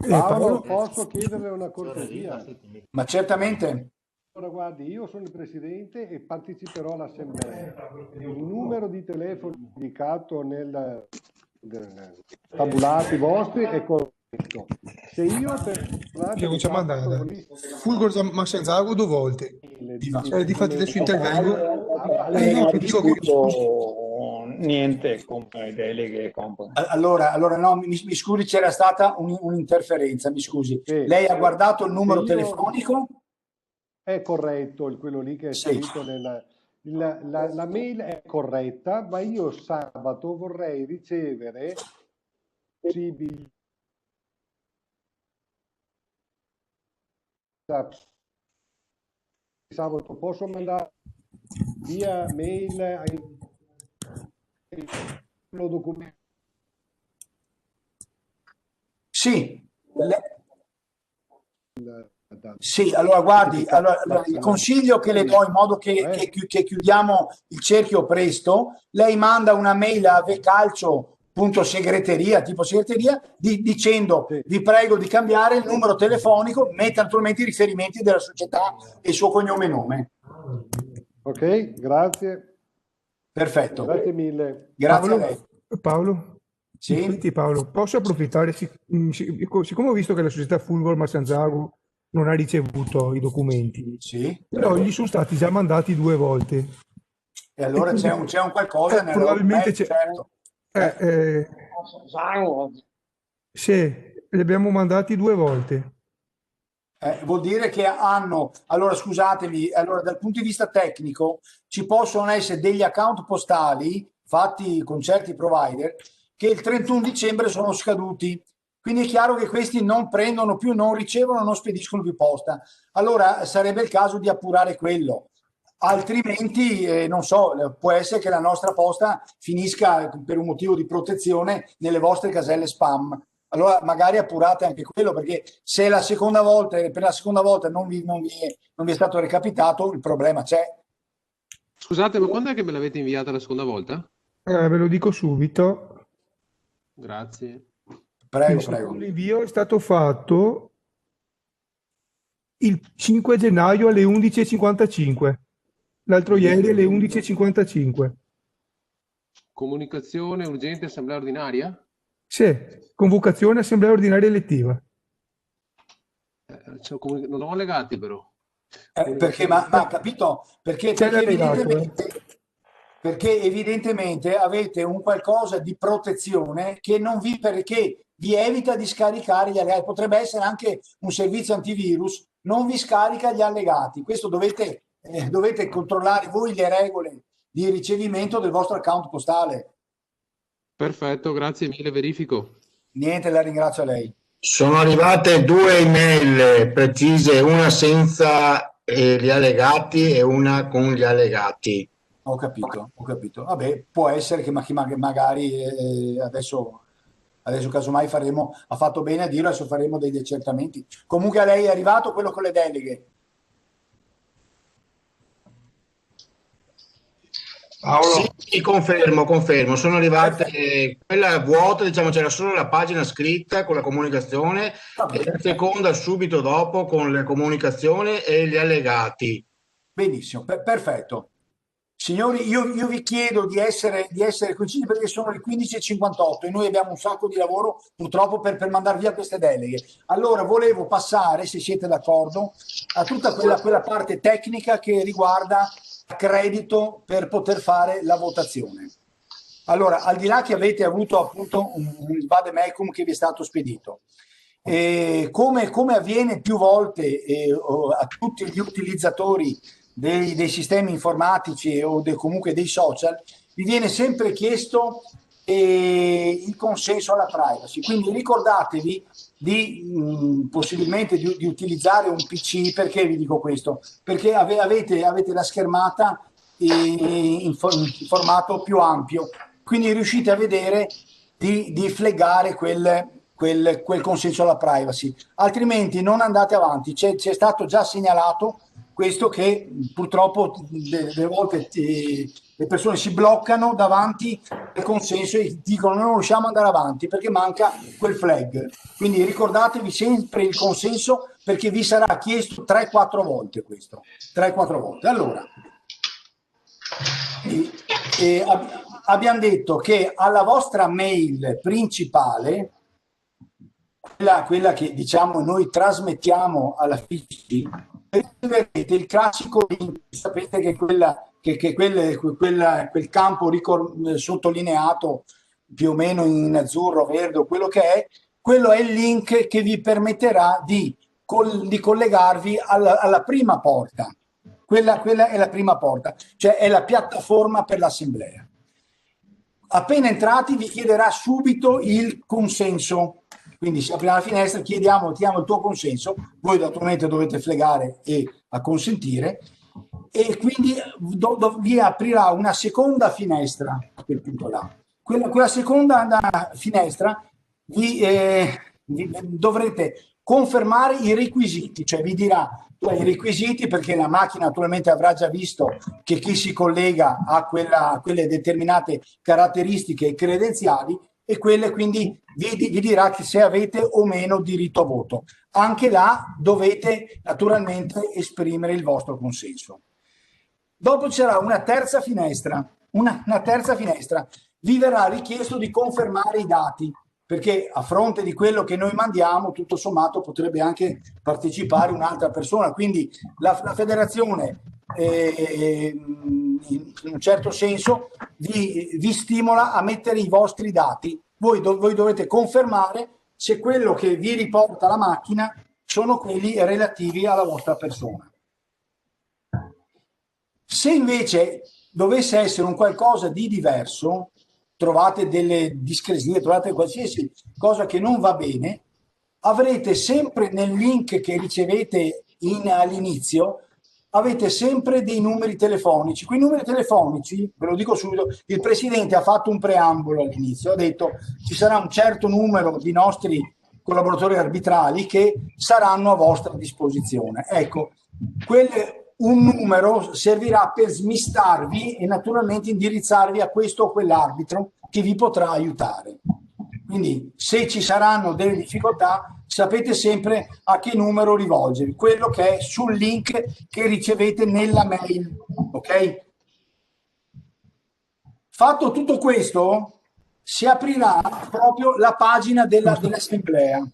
Paolo, posso chiederle una cortesia? Ma certamente. Allora, guardi, io sono il presidente e parteciperò all'assemblea. Il numero di telefono indicato nel tabulati vostri è corretto. Se io ci ha mandato Fulgor mi ha senzato 2 volte. Di fatto adesso intervengo. Niente come deleghe. Allora no, mi scusi, c'era stata un'interferenza, mi scusi. Lei ha guardato il numero telefonico? È corretto, quello lì che è scritto la mail è corretta, ma io sabato vorrei ricevere sabato posso mandare via mail lo documento. Sì, allora guardi, il consiglio che le do in modo che chiudiamo il cerchio presto, lei manda una mail a vecalcio punto segreteria, tipo segreteria, dicendo vi prego di cambiare il numero telefonico, metta naturalmente i riferimenti della società e il suo cognome e nome. Ok, grazie. Perfetto. Grazie mille. Grazie a lei. Paolo? Sì? Senti, Paolo, posso approfittare, siccome ho visto che la società Fulgor Massanzago non ha ricevuto i documenti, sì, però gli sono stati già mandati 2 volte. E allora c'è un qualcosa nella probabilmente c'è. certo. Sì, li abbiamo mandati 2 volte. Vuol dire che hanno, allora scusatemi, allora dal punto di vista tecnico ci possono essere degli account postali fatti con certi provider che il 31 dicembre sono scaduti, quindi è chiaro che questi non prendono più, non ricevono, non spediscono più posta. Allora sarebbe il caso di appurare quello, altrimenti non so, può essere che la nostra posta finisca per un motivo di protezione nelle vostre caselle spam. Allora magari appurate anche quello, perché se la seconda volta, per la seconda volta non vi è stato recapitato, il problema c'è. Scusate, ma quando è che me l'avete inviata la seconda volta? Ve lo dico subito. Grazie. Prego. L'invio è stato fatto il 5 gennaio alle 11:55. L'altro ieri alle 11:55. Comunicazione urgente assemblea ordinaria? Sì, convocazione assemblea ordinaria elettiva. Non ho legati però. Perché, ma capito? Perché evidentemente avete un qualcosa di protezione che non vi, perché vi evita di scaricare gli allegati. Potrebbe essere anche un servizio antivirus, non vi scarica gli allegati. Questo dovete controllare voi le regole di ricevimento del vostro account postale. Perfetto, grazie mille, verifico. Niente, la ringrazio a lei. Sono arrivate 2 email precise, una senza gli allegati e una con gli allegati. Ho capito. Vabbè, può essere che magari adesso casomai ha fatto bene a dirlo, adesso faremo degli accertamenti. Comunque a lei è arrivato quello con le deleghe. Paolo? Sì, confermo, sono arrivate, quella vuota, diciamo, c'era solo la pagina scritta con la comunicazione e la seconda subito dopo con la comunicazione e gli allegati. Benissimo, perfetto. Signori, io vi chiedo di essere coincidi perché sono le 15:58 e noi abbiamo un sacco di lavoro purtroppo per mandar via queste deleghe. Allora volevo passare, se siete d'accordo, a tutta quella parte tecnica che riguarda credito per poter fare la votazione. Allora, al di là che avete avuto appunto un vademecum che vi è stato spedito, come avviene più volte a tutti gli utilizzatori dei sistemi informatici o comunque dei social, vi viene sempre chiesto il consenso alla privacy. Quindi ricordatevi possibilmente di utilizzare un PC. Perché vi dico questo? Perché avete la schermata in formato più ampio, quindi riuscite a vedere di flaggare quel consenso alla privacy, altrimenti non andate avanti. C'è stato già segnalato questo, che purtroppo delle volte le persone si bloccano davanti al consenso e dicono non riusciamo ad andare avanti perché manca quel flag. Quindi ricordatevi sempre il consenso, perché vi sarà chiesto 3-4 volte questo. 3-4 volte. Allora, abbiamo detto che alla vostra mail principale, quella che diciamo noi trasmettiamo alla FICI, riceverete il classico link. Sapete che quel campo sottolineato più o meno in azzurro, verde o quello che è, quello è il link che vi permetterà di collegarvi alla prima porta. Quella è la prima porta, cioè è la piattaforma per l'assemblea. Appena entrati vi chiederà subito il consenso. Quindi se apriamo la finestra chiediamo il tuo consenso, voi naturalmente dovete flegare e acconsentire, e quindi vi aprirà una seconda finestra a quel punto là. Quella seconda finestra dovrete confermare i requisiti, cioè vi dirà i requisiti, perché la macchina naturalmente avrà già visto che chi si collega a quelle determinate caratteristiche e credenziali, e quelle quindi vi dirà che se avete o meno diritto a voto. Anche là dovete naturalmente esprimere il vostro consenso. Dopo c'era una terza finestra, una terza finestra. Vi verrà richiesto di confermare i dati, perché a fronte di quello che noi mandiamo, tutto sommato potrebbe anche partecipare un'altra persona. Quindi la federazione, in un certo senso, vi stimola a mettere i vostri dati. Voi dovete confermare se quello che vi riporta la macchina sono quelli relativi alla vostra persona. Se invece dovesse essere un qualcosa di diverso, trovate delle discresie, trovate qualsiasi cosa che non va bene, avrete sempre nel link che ricevete all'inizio, avete sempre dei numeri telefonici. Quei numeri telefonici, ve lo dico subito, il Presidente ha fatto un preambolo all'inizio, ha detto ci sarà un certo numero di nostri collaboratori arbitrali che saranno a vostra disposizione. Ecco, un numero servirà per smistarvi e naturalmente indirizzarvi a questo o quell'arbitro che vi potrà aiutare. Quindi se ci saranno delle difficoltà sapete sempre a che numero rivolgervi, quello che è sul link che ricevete nella mail, ok? Fatto tutto questo, si aprirà proprio la pagina dell'assemblea.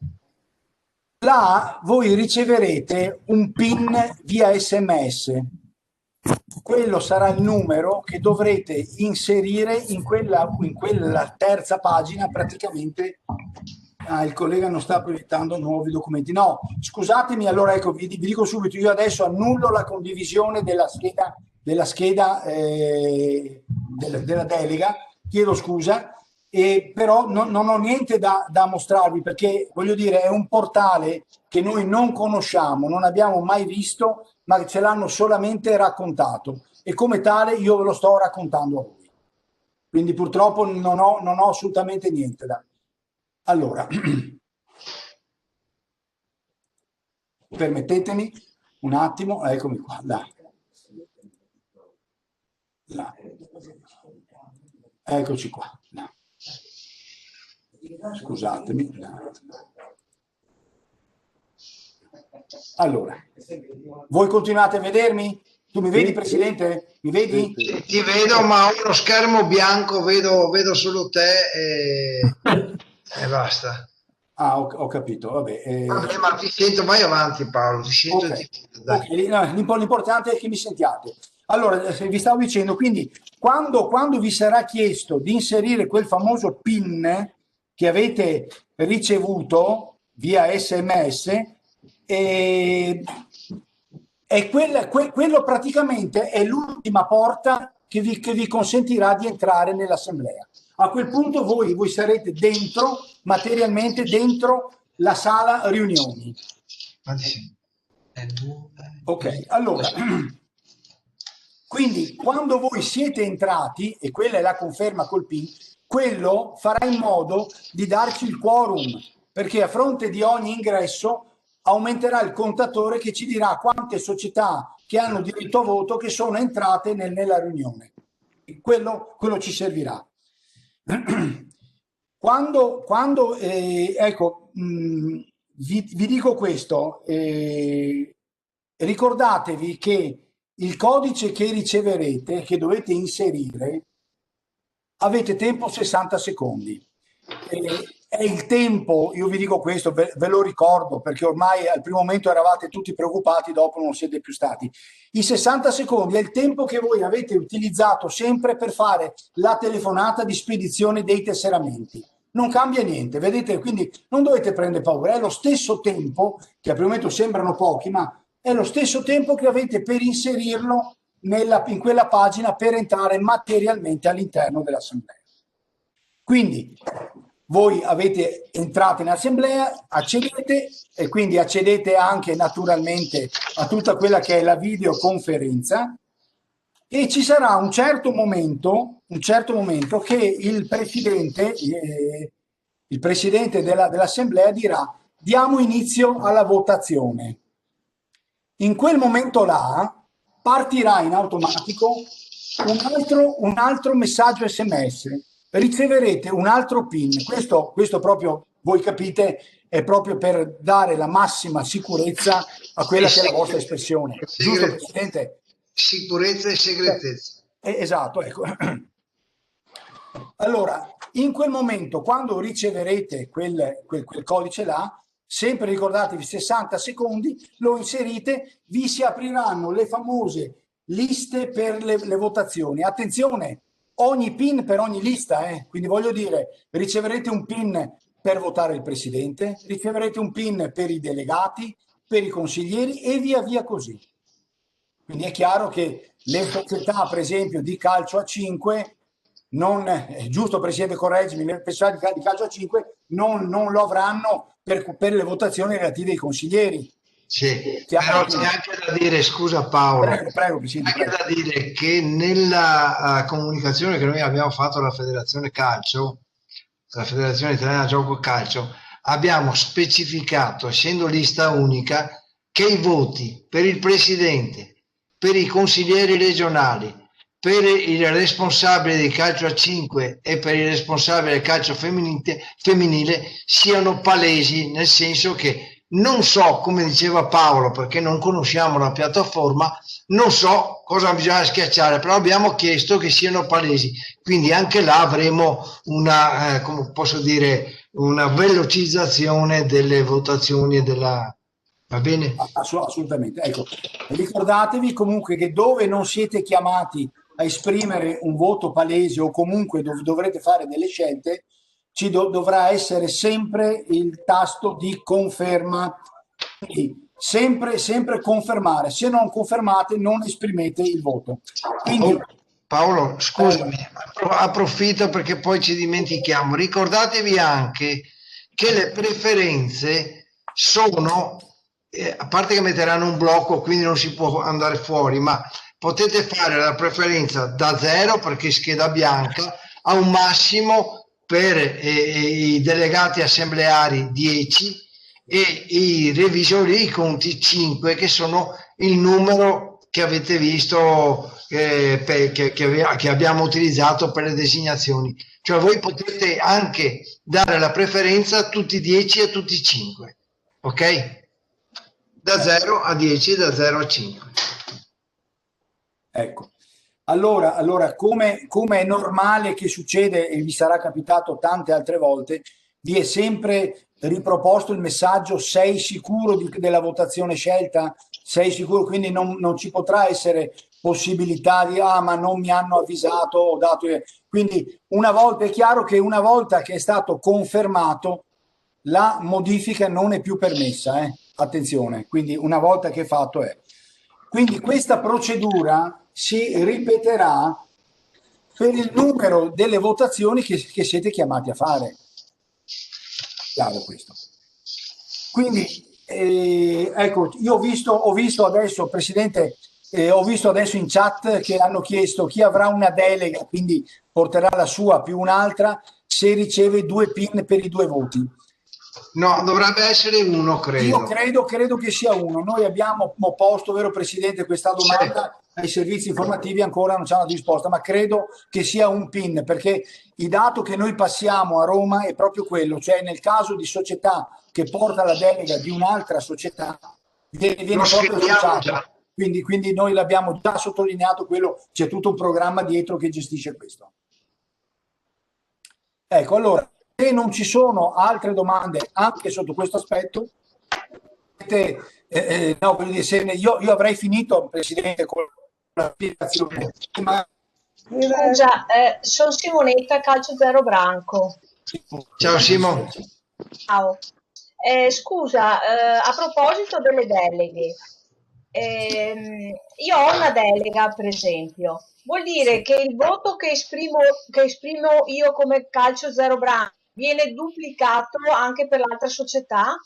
Là voi riceverete un PIN via SMS. Quello sarà il numero che dovrete inserire in quella terza pagina praticamente. Il collega non sta proiettando nuovi documenti. No, scusatemi, allora ecco, vi dico subito, io adesso annullo la condivisione della scheda della delega, chiedo scusa, però non ho niente da mostrarvi, perché voglio dire è un portale che noi non conosciamo, non abbiamo mai visto, ma ce l'hanno solamente raccontato e come tale io ve lo sto raccontando a voi. Quindi purtroppo non ho assolutamente niente da... Allora, permettetemi un attimo, eccomi qua, là. Eccoci qua, là. Scusatemi. Allora, voi continuate a vedermi? Tu mi vedi, Presidente? Mi vedi? Ti vedo, ma ho uno schermo bianco, vedo solo te e basta. Ah, ho capito, vabbè. Vabbè, ma ti sento, vai avanti Paolo, ti sento. Okay. No, l'importante è che mi sentiate. Allora, vi stavo dicendo, quindi quando vi sarà chiesto di inserire quel famoso PIN che avete ricevuto via SMS, quello praticamente è l'ultima porta che vi consentirà di entrare nell'assemblea. A quel punto voi sarete dentro, materialmente dentro la sala riunioni. Ok, allora, quindi quando voi siete entrati, e quella è la conferma col PIN, quello farà in modo di darci il quorum, perché a fronte di ogni ingresso aumenterà il contatore che ci dirà quante società che hanno diritto a voto che sono entrate nella riunione. Quello ci servirà. Ecco, vi dico questo, ricordatevi che il codice che riceverete, che dovete inserire, avete tempo 60 secondi. È il tempo, io vi dico questo, ve lo ricordo, perché ormai al primo momento eravate tutti preoccupati, dopo non siete più stati. I 60 secondi è il tempo che voi avete utilizzato sempre per fare la telefonata di spedizione dei tesseramenti. Non cambia niente, vedete? Quindi non dovete prendere paura, è lo stesso tempo, che al primo momento sembrano pochi, ma è lo stesso tempo che avete per inserirlo in quella pagina per entrare materialmente all'interno dell'assemblea. Quindi voi entrate in assemblea, accedete e quindi accedete anche naturalmente a tutta quella che è la videoconferenza e ci sarà un certo momento che il presidente dell'assemblea dirà: diamo inizio alla votazione. In quel momento là partirà in automatico un altro messaggio SMS riceverete un altro PIN. Questo proprio, voi capite, è proprio per dare la massima sicurezza a quella che è la vostra espressione. Giusto, Presidente? Sicurezza e segretezza. Esatto, ecco. Allora, in quel momento, quando riceverete quel codice là, sempre ricordatevi 60 secondi, lo inserite, vi si apriranno le famose liste per le votazioni. Attenzione, ogni PIN per ogni lista, quindi voglio dire, riceverete un PIN per votare il Presidente, riceverete un PIN per i delegati, per i consiglieri e via via così. Quindi è chiaro che le società, per esempio, di calcio a 5, giusto Presidente, correggimi, le società di calcio a 5 non lo avranno per le votazioni relative ai consiglieri. Sì, però c'è anche da dire, scusa Paolo, prego, Presidente, da dire che nella comunicazione che noi abbiamo fatto alla Federazione Calcio, la Federazione Italiana Gioco Calcio, abbiamo specificato, essendo lista unica, che i voti per il Presidente, per i consiglieri regionali, per il responsabile di calcio a 5 e per il responsabile del calcio femminile siano palesi, nel senso che non so, come diceva Paolo, perché non conosciamo la piattaforma, non so cosa bisogna schiacciare, però abbiamo chiesto che siano palesi, quindi anche là avremo una, come posso dire, una velocizzazione delle votazioni e della... Va bene? Assolutamente. Ecco, ricordatevi comunque che dove non siete chiamati a esprimere un voto palese o comunque dovrete fare delle scelte, ci dovrà essere sempre il tasto di conferma. Quindi sempre confermare. Se non confermate, non esprimete il voto. Quindi, Paolo, scusami, approfitto perché poi ci dimentichiamo. Ricordatevi anche che le preferenze sono, a parte che metteranno un blocco, quindi non si può andare fuori, ma potete fare la preferenza da 0 perché scheda bianca a un massimo per i delegati assembleari 10 e i revisori, i conti 5, che sono il numero che avete visto che abbiamo utilizzato per le designazioni. Cioè voi potete anche dare la preferenza a tutti 10 e a tutti 5, ok? Da 0 a 10 e da 0 a 5. Ecco. Allora come è normale che succede e vi sarà capitato tante altre volte, vi è sempre riproposto il messaggio: sei sicuro della votazione scelta? Sei sicuro? Quindi non ci potrà essere possibilità di ma non mi hanno avvisato, ho dato... Quindi è chiaro che una volta che è stato confermato, la modifica non è più permessa, attenzione, quindi una volta che è fatto è. Quindi questa procedura si ripeterà per il numero delle votazioni che siete chiamati a fare. Chiaro questo. Quindi ecco, io ho visto adesso, Presidente, ho visto adesso in chat che hanno chiesto chi avrà una delega, quindi porterà la sua più un'altra, se riceve 2 PIN per i 2 voti. No, dovrebbe essere uno, credo. Io credo che sia uno. Noi abbiamo posto, vero Presidente, questa domanda ai servizi informativi, ancora non ci hanno risposta, ma credo che sia un PIN, perché il dato che noi passiamo a Roma è proprio quello, cioè nel caso di società che porta la delega di un'altra società, viene proprio associata. Quindi noi l'abbiamo già sottolineato, quello, c'è tutto un programma dietro che gestisce questo. Ecco, allora, se non ci sono altre domande anche sotto questo aspetto, no, voglio dire, io avrei finito, Presidente, con la spiegazione. Scusa, sono Simonetta, Calcio Zero Branco. Ciao Simo. Ciao. Scusa, a proposito delle deleghe, io ho una delega, per esempio. Vuol dire che il voto che esprimo io come Calcio Zero Branco viene duplicato anche per l'altra società?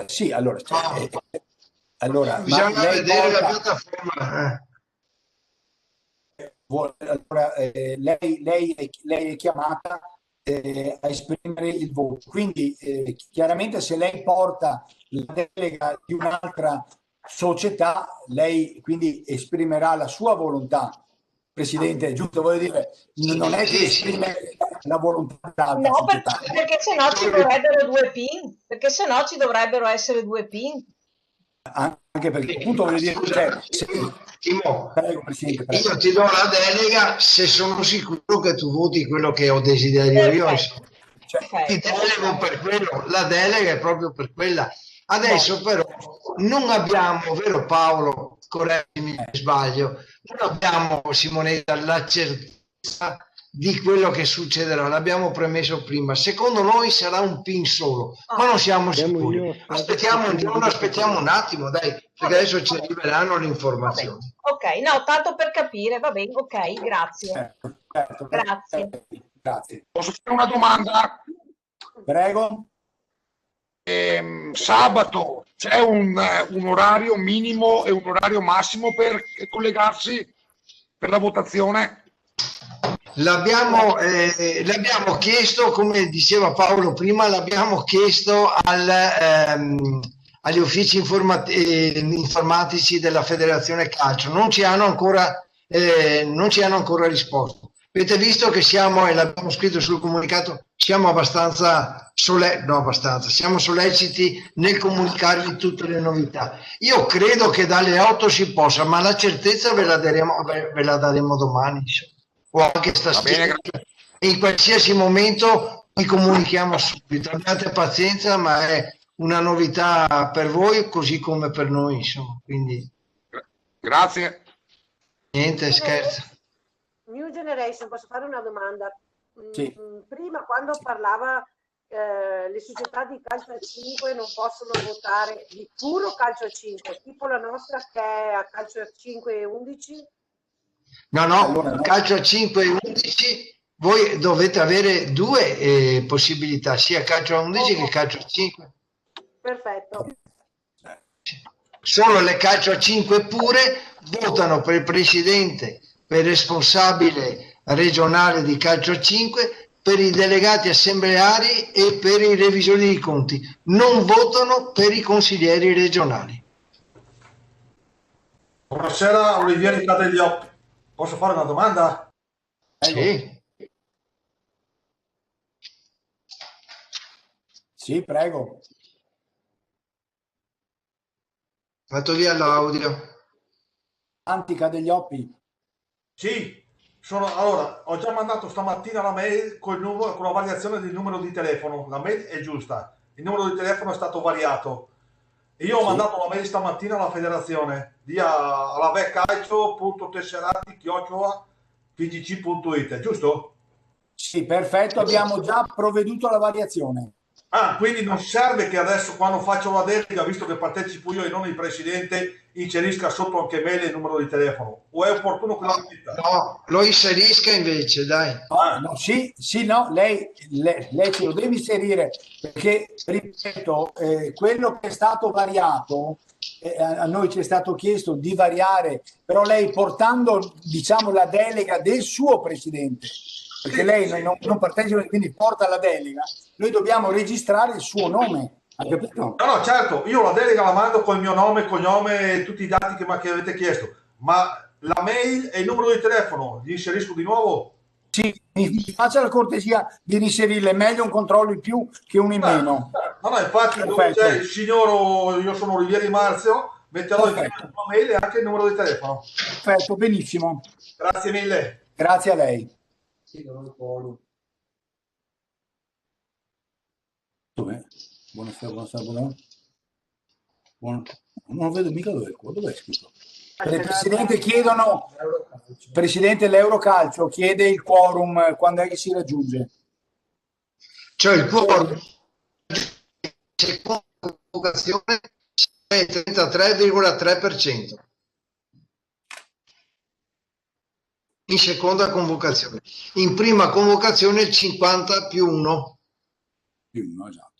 Sì, allora bisogna vedere la piattaforma. Allora, lei è chiamata a esprimere il voto, quindi chiaramente se lei porta la delega di un'altra società, lei quindi esprimerà la sua volontà. Presidente, giusto, voglio dire, non è che esprime la volontà dell'altra No, società. perché sennò ci vorrebbero due PIN, perché sennò ci dovrebbero essere due PIN. Anche perché appunto voglio dire, cioè, Timo, prego, Presidente, prego. io ti do la delega se sono sicuro che tu voti quello che ho desiderio io. Ti delego per quello, la delega è proprio per quella. Adesso però non abbiamo, vero Paolo, correggimi se sbaglio, non abbiamo, Simonetta, la certezza di quello che succederà, l'abbiamo premesso prima. Secondo noi sarà un PIN solo, ma non siamo sicuri. Aspettiamo un attimo, dai, perché adesso ci arriveranno le informazioni. Ok, no, tanto per capire, va bene, ok, grazie. Certo, Grazie. Grazie. Posso fare una domanda? Prego. Sabato c'è un orario minimo e un orario massimo per collegarsi per la votazione? L'abbiamo chiesto, come diceva Paolo prima, l'abbiamo chiesto agli uffici informatici della Federazione Calcio. Non ci hanno ancora risposto. Avete visto che siamo, e l'abbiamo scritto sul comunicato, siamo siamo solleciti nel comunicarvi tutte le novità. Io credo che dalle 8 si possa, ma la certezza ve la daremo domani, o anche stasera. In qualsiasi momento vi comunichiamo subito. Abbiate pazienza, ma è una novità per voi così come per noi, insomma. Quindi grazie. Niente, scherzo. New Generation, posso fare una domanda? Sì. Prima, quando parlava le società di calcio a 5 non possono votare di puro calcio a 5, tipo la nostra che è a calcio a 5 e 11? No, calcio a 5 e 11 voi dovete avere due possibilità, sia calcio a 11 che calcio a 5. Perfetto. Solo le calcio a 5 pure votano per il presidente, per il responsabile regionale di calcio a 5, per i delegati assembleari e per i revisori di conti. Non votano per i consiglieri regionali. Buonasera, Olivieri Cadegliò. Posso fare una domanda? Sì. Sì, prego. Fatto via l'audio. Antica degli Oppi. Sì, allora, ho già mandato stamattina la mail con la variazione del numero di telefono. La mail è giusta, il numero di telefono è stato variato. E io ho mandato la mail stamattina alla federazione, alla vecalcio.tesserati@pgc.it, giusto? Sì, perfetto, abbiamo già provveduto alla variazione. Ah, quindi non serve che adesso quando faccio la delega, visto che partecipo io e non il presidente, inserisca sotto anche me il numero di telefono? O è opportuno che lo metta? No, lo inserisca invece, dai. No, lei ce lo deve inserire, perché, ripeto, quello che è stato variato, a noi ci è stato chiesto di variare, però lei portando, diciamo, la delega del suo presidente, perché lei non partecipa, quindi porta la delega, noi dobbiamo registrare il suo nome. Ha capito? No, certo, io la delega la mando col mio nome, cognome e tutti i dati che avete chiesto, ma la mail e il numero di telefono li inserisco di nuovo? Sì, mi faccia la cortesia di inserirle, meglio un controllo in più che uno in meno. No, infatti dove c'è il signor, io sono Olivieri Marzio, metterò il mail e anche il numero di telefono. Perfetto, benissimo. Grazie mille. Grazie a lei. Dov'è? Buonasera. Non vedo mica dov'è scritto. Il presidente Presidente, l'Eurocalcio chiede il quorum, quando è che si raggiunge? Cioè il quorum, seconda convocazione è il 33,3%. In seconda convocazione. In prima convocazione il 50 più 1. Più 1, esatto.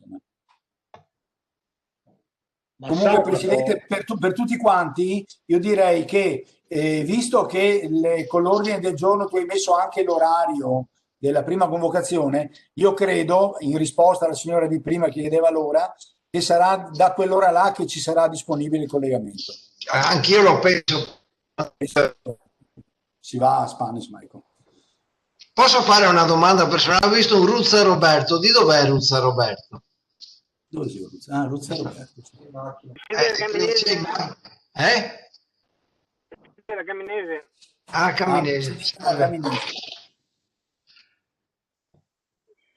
Comunque, Presidente, per tutti quanti, io direi che, visto che con l'ordine del giorno tu hai messo anche l'orario della prima convocazione, io credo, in risposta alla signora di prima che chiedeva l'ora, che sarà da quell'ora là che ci sarà disponibile il collegamento. Anch'io lo penso. Si va a Spanish, Michael. Posso fare una domanda personale? Ho visto un Ruzza Roberto. Di dov'è Ruzza Roberto? Dove si Ruzza? Ah, Ruzza Roberto. La Caminese. Ah, Caminese.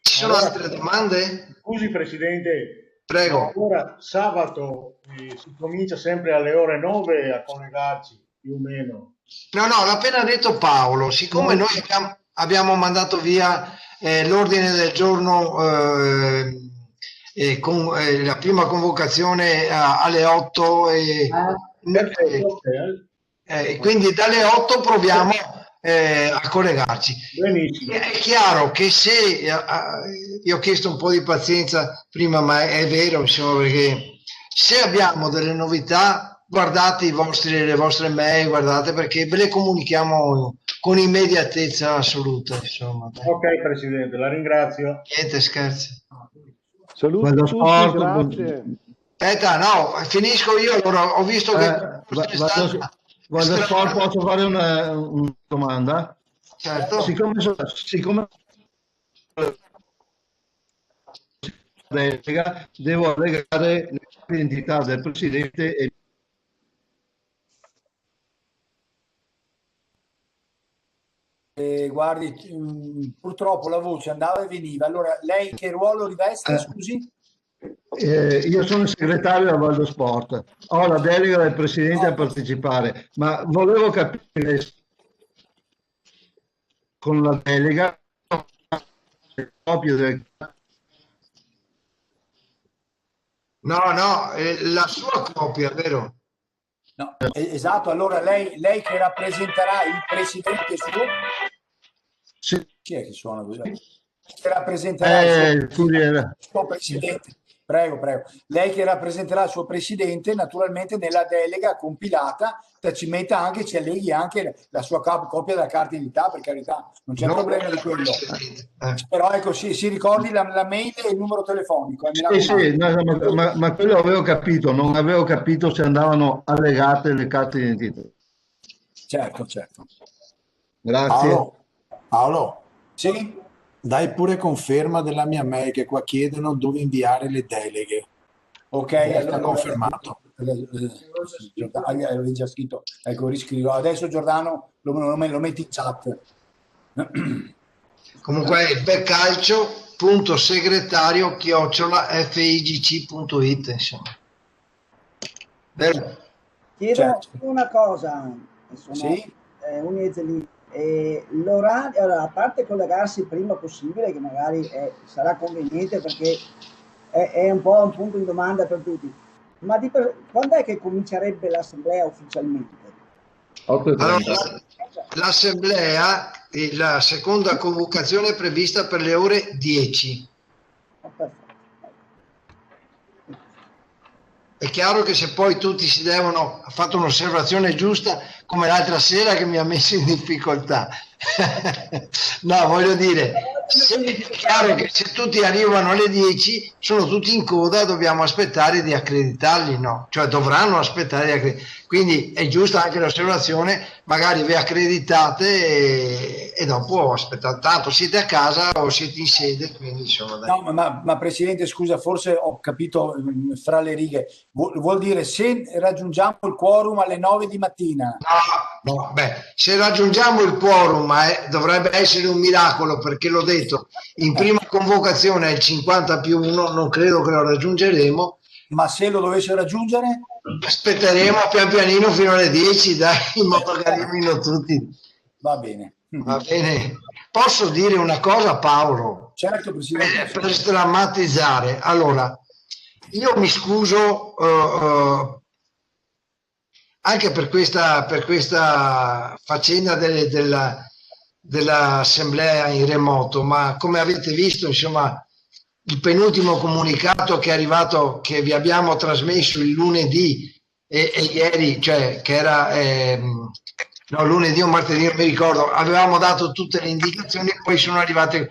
Ci sono altre domande? Scusi Presidente. Prego. Ora sabato si comincia sempre alle ore 9 a collegarci, più o meno. No, l'ha appena detto Paolo. Siccome noi abbiamo mandato via l'ordine del giorno con la prima convocazione alle 8 quindi dalle 8 proviamo a collegarci. Benissimo. È chiaro che se io ho chiesto un po' di pazienza prima, ma è vero, insomma, perché se abbiamo delle novità, guardate le vostre mail, guardate, perché ve le comunichiamo con immediatezza assoluta, insomma. Ok Presidente, la ringrazio. Niente, scherzi. Saluto tutti, grazie. Aspetta, no, finisco io, allora ho visto che... Guarda Sport, posso fare una domanda? Certo. Siccome devo allegare l'identità del Presidente e... Guardi, purtroppo la voce andava e veniva. Allora, lei che ruolo riveste, scusi? Io sono il segretario a Valdo Sport, ho la delega del Presidente a partecipare, ma volevo capire con la delega copie del... No, la sua copia, vero? No, esatto, allora lei che rappresenterà il Presidente suo... Sì. Chi è che suona? Che rappresenterà il suo Presidente. Prego. Lei che rappresenterà il suo Presidente, naturalmente nella delega compilata ci metta anche, ci alleghi anche la sua copia della carta d'identità, per carità, non c'è problema di quello. Però ecco, si ricordi la mail e il numero telefonico. Sì, ma quello avevo capito, non avevo capito se andavano allegate le carte d'identità. Certo. Grazie. Paolo. Sì? Dai pure conferma della mia mail, che qua chiedono dove inviare le deleghe. Ok, allora confermato. Avevi già scritto, ecco, riscrivo. Adesso Giordano lo metti in chat. Comunque è becalcio.segretario@figc.it, insomma. Chiedo una cosa, sì? Uniez lì. L'orario, allora, a parte collegarsi il prima possibile, che magari sarà conveniente perché è un po' un punto di domanda per tutti, ma quando è che comincerebbe l'assemblea ufficialmente? Allora, l'assemblea, la seconda convocazione è prevista per le ore 10. È chiaro che se poi tutti ha fatto un'osservazione giusta, come l'altra sera che mi ha messo in difficoltà. No, voglio dire, è chiaro che se tutti arrivano alle 10, sono tutti in coda, dobbiamo aspettare di accreditarli, no? Cioè dovranno aspettare di accreditarli. Quindi è giusta anche l'osservazione, magari vi accreditate e dopo aspettate, tanto siete a casa o siete in sede, quindi insomma... Dai. No, ma Presidente, scusa, forse ho capito fra le righe, vuol dire se raggiungiamo il quorum alle 9 di mattina? No, se raggiungiamo il quorum dovrebbe essere un miracolo, perché l'ho detto, in prima convocazione è il 50+1, non credo che lo raggiungeremo. Ma se lo dovesse raggiungere? Aspetteremo pian pianino fino alle 10, dai, in modo che arrivino tutti. Va bene. Va bene. Posso dire una cosa, Paolo? Certo, Presidente. Per sdrammatizzare. Allora, io mi scuso anche per questa faccenda dell'assemblea in remoto, ma come avete visto, insomma, il penultimo comunicato che è arrivato, che vi abbiamo trasmesso il lunedì e ieri, cioè che era lunedì o martedì, non mi ricordo, avevamo dato tutte le indicazioni, poi sono arrivate.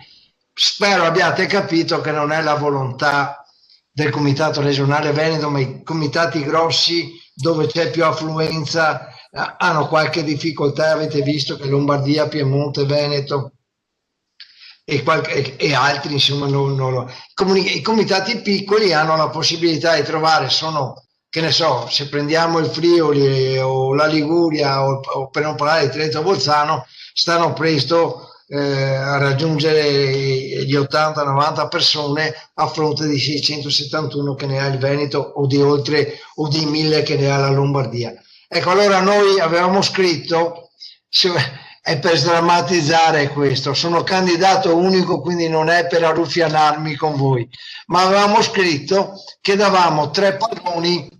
Spero abbiate capito che non è la volontà del Comitato Regionale Veneto, ma i comitati grossi dove c'è più affluenza hanno qualche difficoltà. Avete visto che Lombardia, Piemonte, Veneto e altri, insomma, i comitati piccoli hanno la possibilità di trovare, che ne so, se prendiamo il Friuli o la Liguria o per non parlare di Trento Bolzano, stanno presto a raggiungere gli 80-90 persone a fronte di 671 che ne ha il Veneto o di 1000 che ne ha la Lombardia. Ecco, allora noi avevamo scritto, è per sdrammatizzare questo, sono candidato unico, quindi non è per arruffianarmi con voi, ma avevamo scritto che davamo 3 palloni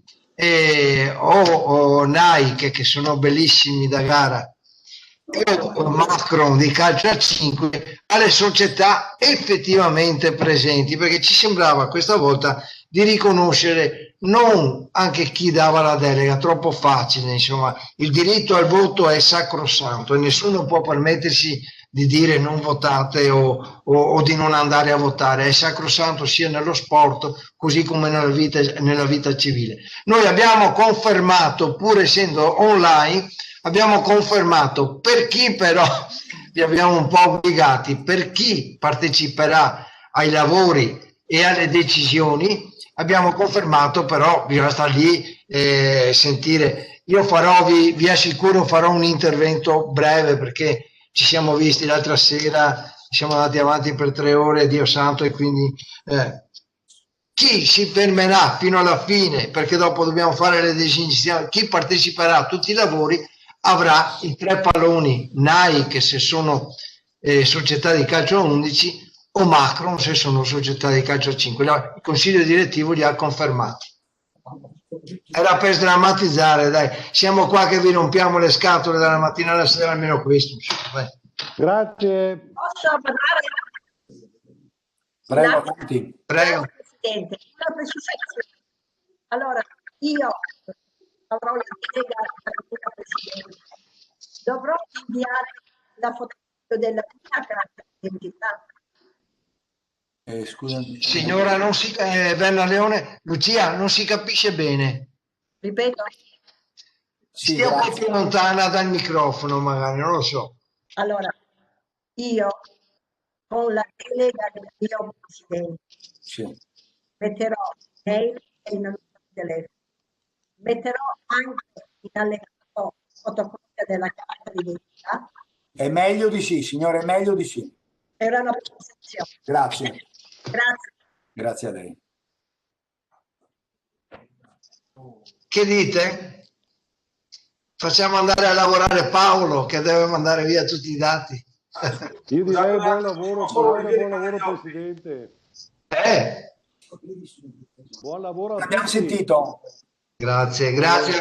o Nike, che sono bellissimi da gara, o Macron di calcio a 5 alle società effettivamente presenti, perché ci sembrava questa volta di riconoscere non anche chi dava la delega, troppo facile, insomma, il diritto al voto è sacrosanto e nessuno può permettersi di dire non votate o di non andare a votare, è sacrosanto sia nello sport così come nella vita civile. Noi abbiamo confermato, pur essendo online, abbiamo confermato per chi, però vi abbiamo un po' obbligati, per chi parteciperà ai lavori e alle decisioni, abbiamo confermato, però bisogna stare lì sentire. Io vi assicuro, farò un intervento breve, perché ci siamo visti l'altra sera, siamo andati avanti per 3 ore, Dio santo, e quindi chi si fermerà fino alla fine, perché dopo dobbiamo fare le decisioni, chi parteciperà a tutti i lavori avrà i 3 palloni Nike se sono società di calcio a 11 o Macron se sono società di calcio a 5. Il consiglio direttivo li ha confermati. Era per sdrammatizzare, dai, siamo qua che vi rompiamo le scatole dalla mattina alla sera, almeno questo. Grazie. Posso parlare? Prego, prego. Presidente, una precisazione. Allora, io avrò la delega della Presidente, dovrò inviare la fotografia della mia carta d'identità. Scusami. Signora, non si Bernaleone, Lucia, non si capisce bene. Ripeto? Stia un po' più lontana dal microfono, magari, non lo so. Allora, io con la delega del mio Presidente metterò mail e il numero di telefono. Metterò anche in allegato fotocopia della carta d'identità. È meglio di sì, signore, è meglio di sì. Era una precisazione. Grazie. Grazie. Grazie a lei. Che dite? Facciamo andare a lavorare Paolo, che deve mandare via tutti i dati. Io direi buon lavoro, Presidente. Buon lavoro a Abbiamo tutti. sentito. Grazie a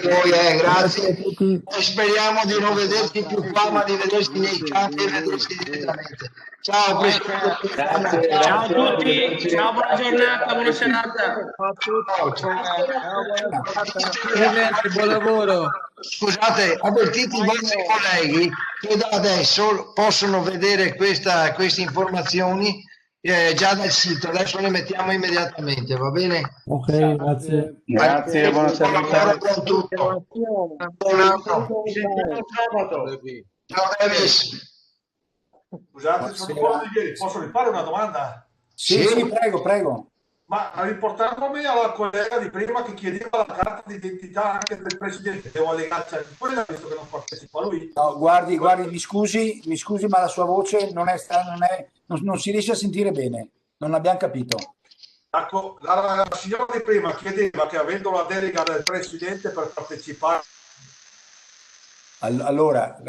voi, grazie a tutti. Speriamo di non vederci più qua, ma di vederci nei campi e vederci direttamente. Ciao Presidente. Ciao a tutti, ciao, buona giornata, buona serata. Presidente, buon lavoro. Scusate, avvertite i vostri colleghi che da adesso possono vedere queste informazioni già dal sito. Adesso le mettiamo immediatamente, va bene? Ok, grazie. Grazie, buona serata. Buon tutto. Buon anno. Ciao Davis. Scusate, sono fuori di ieri, posso rifare una domanda? Sì, prego. Ma riportandomi alla collega di prima che chiedeva la carta d'identità anche del Presidente, devo allegarci anche quella, visto che non partecipa lui. No, guardi, mi scusi, ma la sua voce non si riesce a sentire bene, non abbiamo capito. Ecco, la signora di prima chiedeva che avendo la delega del Presidente per partecipare. Allora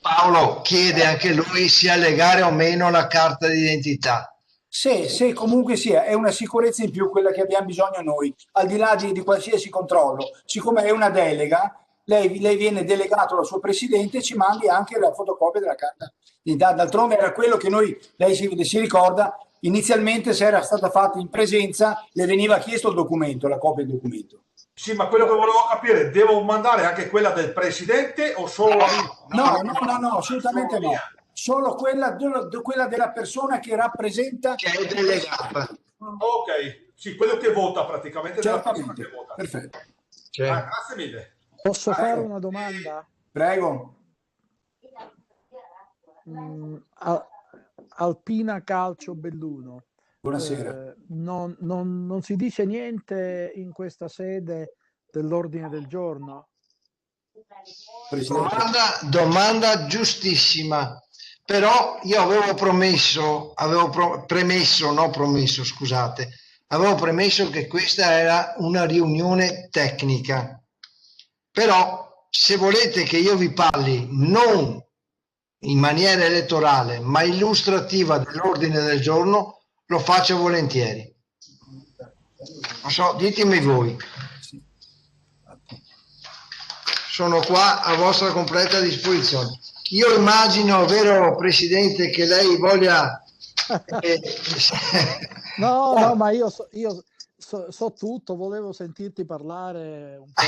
Paolo chiede anche lui sia legare o meno la carta d'identità. Sì, comunque sia, è una sicurezza in più quella che abbiamo bisogno noi, al di là di qualsiasi controllo. Siccome è una delega, lei viene delegato dal suo Presidente e ci mandi anche la fotocopia della carta d'identità. D'altronde era quello che lei si ricorda, inizialmente se era stata fatta in presenza le veniva chiesto il documento, la copia del documento. Sì, ma quello che volevo capire, devo mandare anche quella del Presidente o solo la mia? No, assolutamente no. Solo quella della persona che rappresenta, che è delegata. Ok, sì, quello che vota praticamente. Certamente. Perfetto. Grazie mille. Posso fare una domanda? Prego. Alpina Calcio Belluno. Buonasera. Non si dice niente in questa sede dell'ordine del giorno? Domanda giustissima. Però io avevo premesso che questa era una riunione tecnica. Però se volete che io vi parli non in maniera elettorale, ma illustrativa dell'ordine del giorno, lo faccio volentieri. Non so, ditemi voi. Sono qua a vostra completa disposizione. Io immagino, vero Presidente, che lei voglia... No, ma io so tutto, volevo sentirti parlare un po'.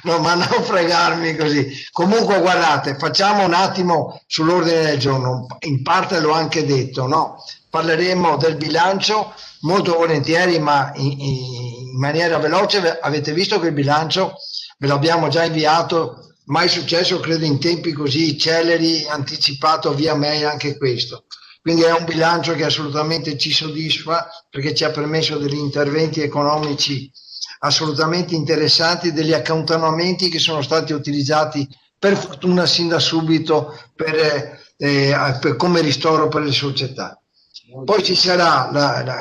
No, ma non fregarmi così. Comunque, guardate, facciamo un attimo sull'ordine del giorno. In parte l'ho anche detto, no? Parleremo del bilancio molto volentieri, ma in maniera veloce. Avete visto che il bilancio ve l'abbiamo già inviato, mai successo credo in tempi così celeri, anticipato via mail anche questo. Quindi è un bilancio che assolutamente ci soddisfa, perché ci ha permesso degli interventi economici assolutamente interessanti, degli accantonamenti che sono stati utilizzati per fortuna sin da subito come ristoro per le società. Poi ci sarà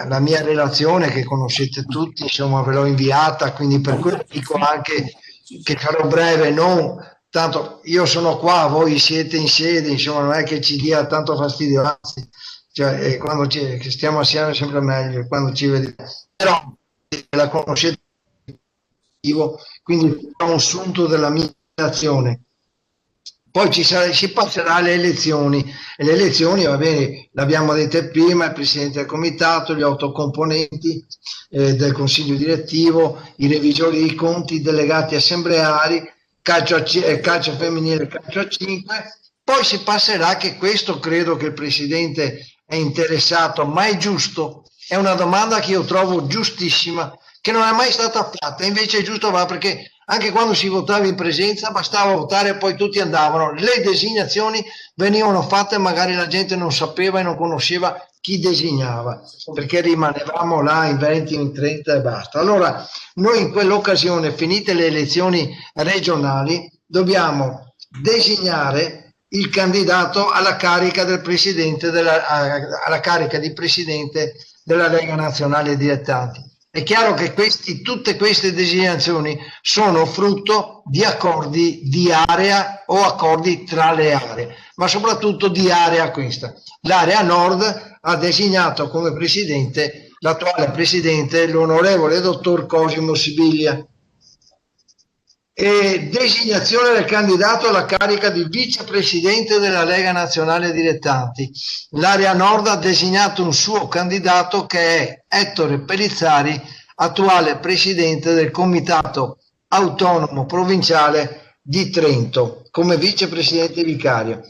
la mia relazione che conoscete tutti, insomma ve l'ho inviata, quindi per quello dico anche che sarò breve, non tanto io sono qua, voi siete in sede, insomma non è che ci dia tanto fastidio, anzi, cioè, quando stiamo assieme è sempre meglio, quando ci vediamo, però la conoscete, quindi è un sunto della mia azione. Poi si passerà alle elezioni, e le elezioni, va bene, l'abbiamo detto prima, il Presidente del Comitato, gli 8 componenti del Consiglio Direttivo, i revisori dei conti, i delegati assembleari, calcio femminile, calcio a 5, poi si passerà, che questo credo che il Presidente è interessato, ma è giusto, è una domanda che io trovo giustissima, che non è mai stata fatta, invece è giusto perché anche quando si votava in presenza bastava votare e poi tutti andavano, le designazioni venivano fatte, magari la gente non sapeva e non conosceva chi designava, perché rimanevamo là in 20 in 30 e basta. Allora noi in quell'occasione, finite le elezioni regionali, dobbiamo designare il candidato alla carica del presidente alla carica di presidente della Lega Nazionale Dilettanti. È chiaro che tutte queste designazioni sono frutto di accordi di area o accordi tra le aree, ma soprattutto di area questa. L'area nord ha designato come presidente l'attuale presidente, l'onorevole dottor Cosimo Sibilia. E designazione del candidato alla carica di vicepresidente della Lega Nazionale Dilettanti. L'area nord ha designato un suo candidato che è Ettore Pellizzari, attuale presidente del Comitato Autonomo Provinciale di Trento, come vicepresidente vicario,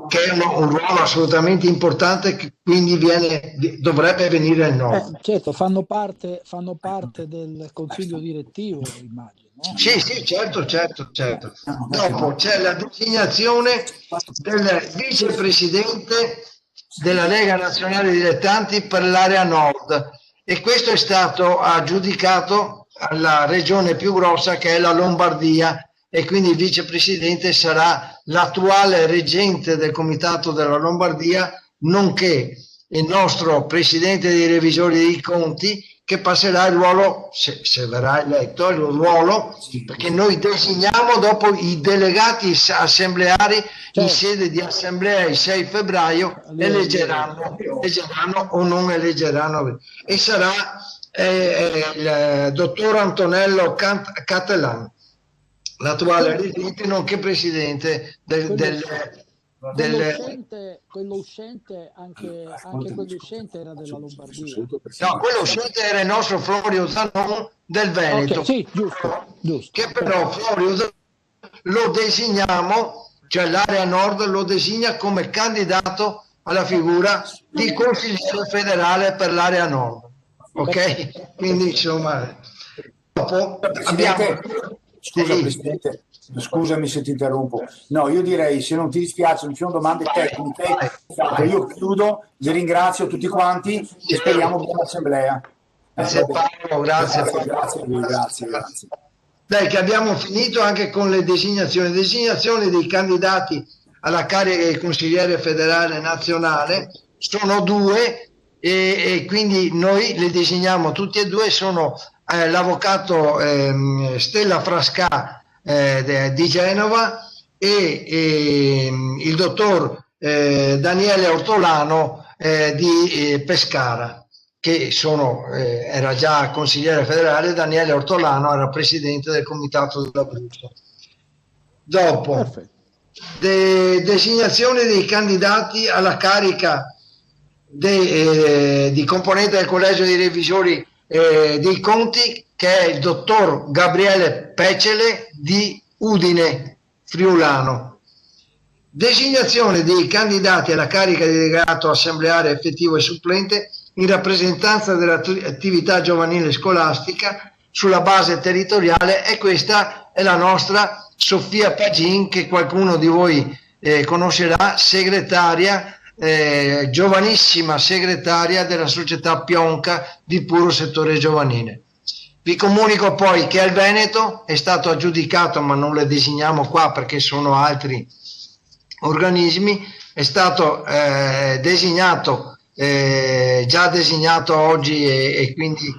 che è un ruolo assolutamente importante, che quindi dovrebbe venire al nord. Certo, fanno parte del consiglio direttivo, immagino. Sì, certo. Dopo c'è la designazione del vicepresidente della Lega Nazionale Dilettanti per l'area nord, e questo è stato aggiudicato alla regione più grossa, che è la Lombardia, e quindi il vicepresidente sarà l'attuale reggente del Comitato della Lombardia, nonché il nostro presidente dei revisori dei conti, che passerà il ruolo, se verrà eletto, il ruolo, perché noi designiamo dopo i delegati assembleari in sede di assemblea il 6 febbraio, eleggeranno o non eleggeranno, e sarà il dottor Antonello Cattelan, l'attuale residente, nonché presidente quello uscente anche quello uscente era della Lombardia. No, quello uscente era il nostro Florio Zanon del Veneto. Okay, sì, giusto. Che però Florio Zanon lo designiamo, cioè l'area nord lo designa come candidato alla figura di consigliere federale per l'area nord. Ok? Quindi insomma Dopo abbiamo... Scusa Presidente, scusami se ti interrompo. No, io direi, se non ti dispiace, non ci sono domande tecniche, io chiudo, vi ringrazio tutti quanti e speriamo buona assemblea. Grazie Paolo, grazie. Grazie. Dai, che abbiamo finito anche con le designazioni dei candidati alla carica di consigliere federale nazionale. Sono 2 e quindi noi le designiamo tutti e 2. Sono l'avvocato Stella Frascà di Genova e il dottor Daniele Ortolano di Pescara, che era già consigliere federale. Daniele Ortolano era presidente del comitato dell'Abruzzo. Dopo designazione dei candidati alla carica di componente del collegio dei revisori dei conti, che è il dottor Gabriele Pecele di Udine, friulano. Designazione dei candidati alla carica di delegato assembleare effettivo e supplente in rappresentanza dell'attività giovanile scolastica sulla base territoriale, e questa è la nostra Sofia Pagin, che qualcuno di voi conoscerà, segretaria, giovanissima segretaria della società Pionca di puro settore giovanile. Vi comunico poi che al Veneto è stato aggiudicato, ma non le designiamo qua perché sono altri organismi, è stato designato, già designato oggi e quindi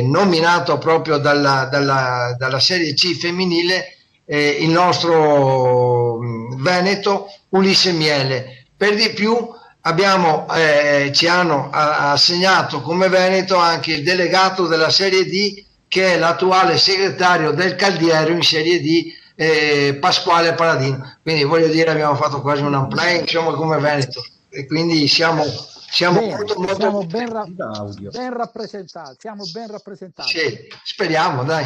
nominato proprio dalla Serie C femminile, il nostro Veneto Ulisse Miele. Per di più ci hanno assegnato come Veneto anche il delegato della Serie D, che è l'attuale segretario del Caldiero in Serie D, Pasquale Paladino. Quindi voglio dire, abbiamo fatto quasi un unplay, insomma, come Veneto, e quindi siamo molto ben rappresentati. Siamo ben rappresentati. Sì, speriamo, dai.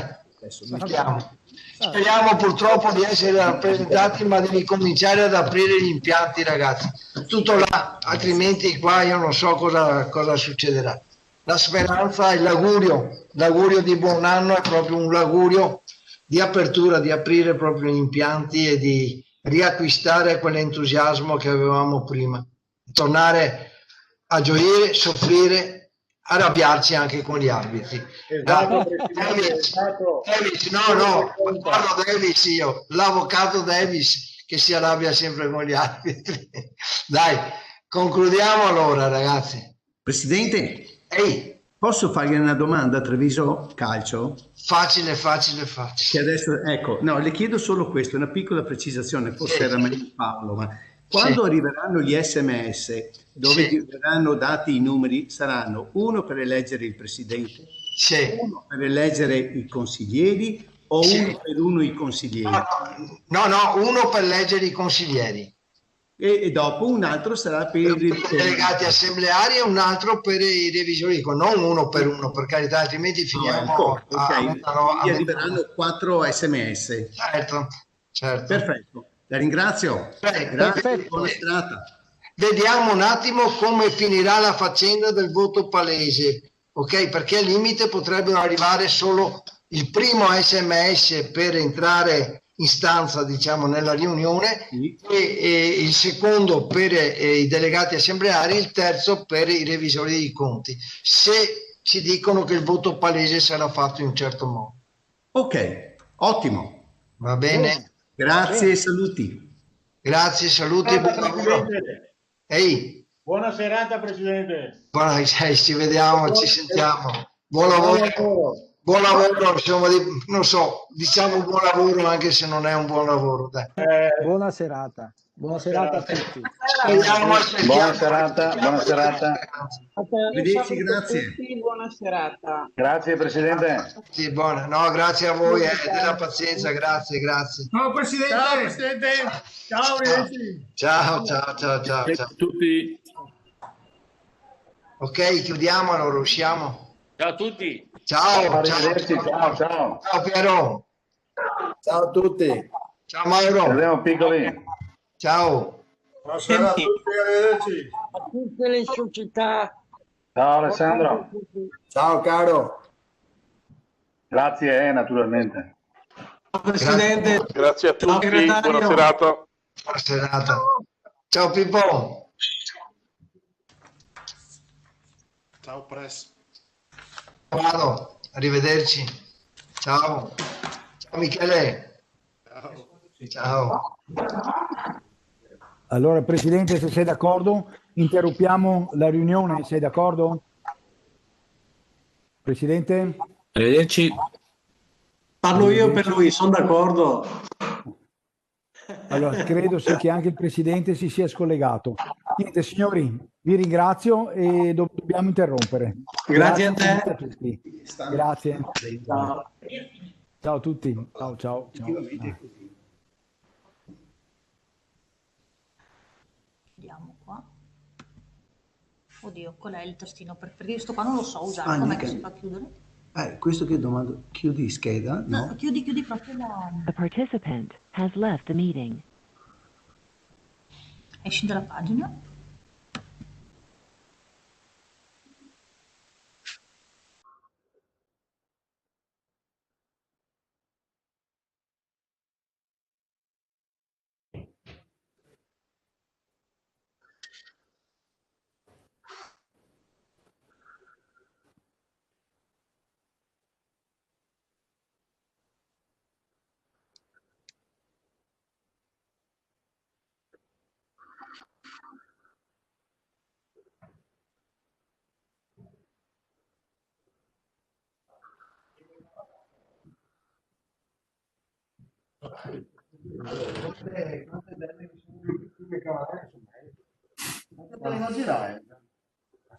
Speriamo purtroppo di essere rappresentati, ma devi cominciare ad aprire gli impianti, ragazzi. Tutto là, altrimenti qua io non so cosa succederà. La speranza e l'augurio di buon anno è proprio un augurio di apertura, di aprire proprio gli impianti e di riacquistare quell'entusiasmo che avevamo prima. Tornare a gioire, soffrire, arrabbiarci anche con gli arbitri. Esatto, Davis, parlo Davis io, l'avvocato Davis che si arrabbia sempre con gli arbitri. Dai, concludiamo allora, ragazzi. Presidente, Ehi, posso fargli una domanda a Treviso Calcio? Facile. Che adesso, ecco, no, le chiedo solo questo, una piccola precisazione, forse era meglio Paolo, ma quando arriveranno gli SMS dove verranno dati i numeri, saranno uno per eleggere il presidente, uno per eleggere i consiglieri o uno per uno i consiglieri? No, uno per eleggere i consiglieri. E dopo un altro sarà per i delegati assembleari e un altro per i revisori, non uno, per carità, altrimenti finiamo Quindi arriveranno 4 SMS. Certo. Perfetto. La ringrazio. Grazie, buona serata. Vediamo un attimo come finirà la faccenda del voto palese, ok? Perché al limite potrebbero arrivare solo il primo SMS per entrare in stanza, diciamo, nella riunione, e il secondo per i delegati assembleari, il terzo per i revisori dei conti, se ci dicono che il voto palese sarà fatto in un certo modo. Ok, ottimo. Va bene. Grazie e saluti. Grazie, saluti. Ehi. Buona serata, Presidente. Ci vediamo, ci sentiamo. Buon lavoro. Buon lavoro, insomma, non so, diciamo buon lavoro anche se non è un buon lavoro. Dai. Buona serata. Buona serata a tutti. Buona serata. Arrivederci, grazie. Buona serata. Grazie Presidente. Sì, buona. No, grazie a voi della pazienza, grazie. Ciao Presidente. Ciao Presidente. Ciao. Tutti. Ok, chiudiamo, allora usciamo. Ciao a tutti. Ciao. Arrivederci, ciao. Ciao Piero. Ciao a tutti. Ciao Mauro. Ci vediamo piccoli. Ciao. Buonasera a tutti, arrivederci. A tutte le società. Ciao Alessandro. Ciao caro. Grazie, naturalmente. Presidente. Grazie a tutti, segretario. buona serata. Buona serata. Ciao Pippo. Ciao Press. Vado, arrivederci. Ciao. Ciao Michele. Ciao. Allora, Presidente, se sei d'accordo, interrompiamo la riunione, sei d'accordo? Presidente? Arrivederci. Parlo io per lui, sono d'accordo. Allora, credo sì che anche il Presidente si sia scollegato. Niente, signori, vi ringrazio e dobbiamo interrompere. Grazie a te. A tutti. Grazie. Ciao. Ciao a tutti. Ciao, ciao. Vediamo qua. Oddio, qual è il tastino? Perché io sto qua non lo so usare. Ah, Com'è mica- che si fa a chiudere? Questo che domando, chiudi scheda? No, No. chiudi proprio la... The participant has left the meeting. Esci dalla pagina.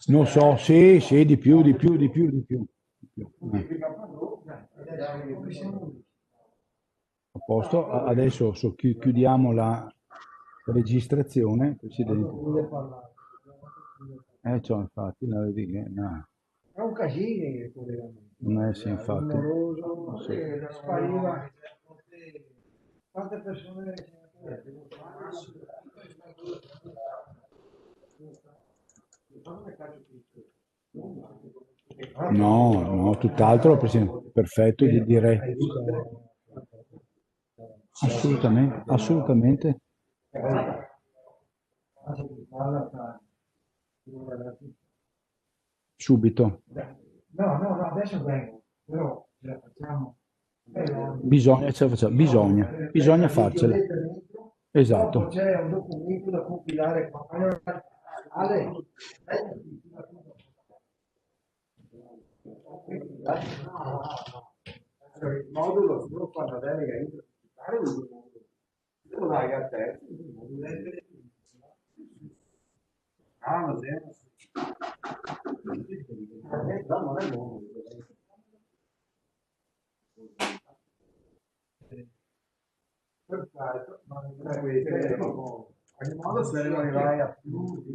Non so, sì, di più. A posto, adesso chiudiamo la registrazione, Presidente. Infatti, no. È un casino il collegamento. Sì, infatti. Amoroso, Sì. spariva. Quante persone No, tutt'altro, Presidente. Perfetto, direi. Assolutamente. Subito. No, adesso vengo, però ce la facciamo. Bisogna farcela. Esatto. Dopo c'è un documento da compilare qua. Ale. Il modulo solo quando delega lo dai a te. Ma non è buono. Perfetto, ma non è ogni modo se arrivare a più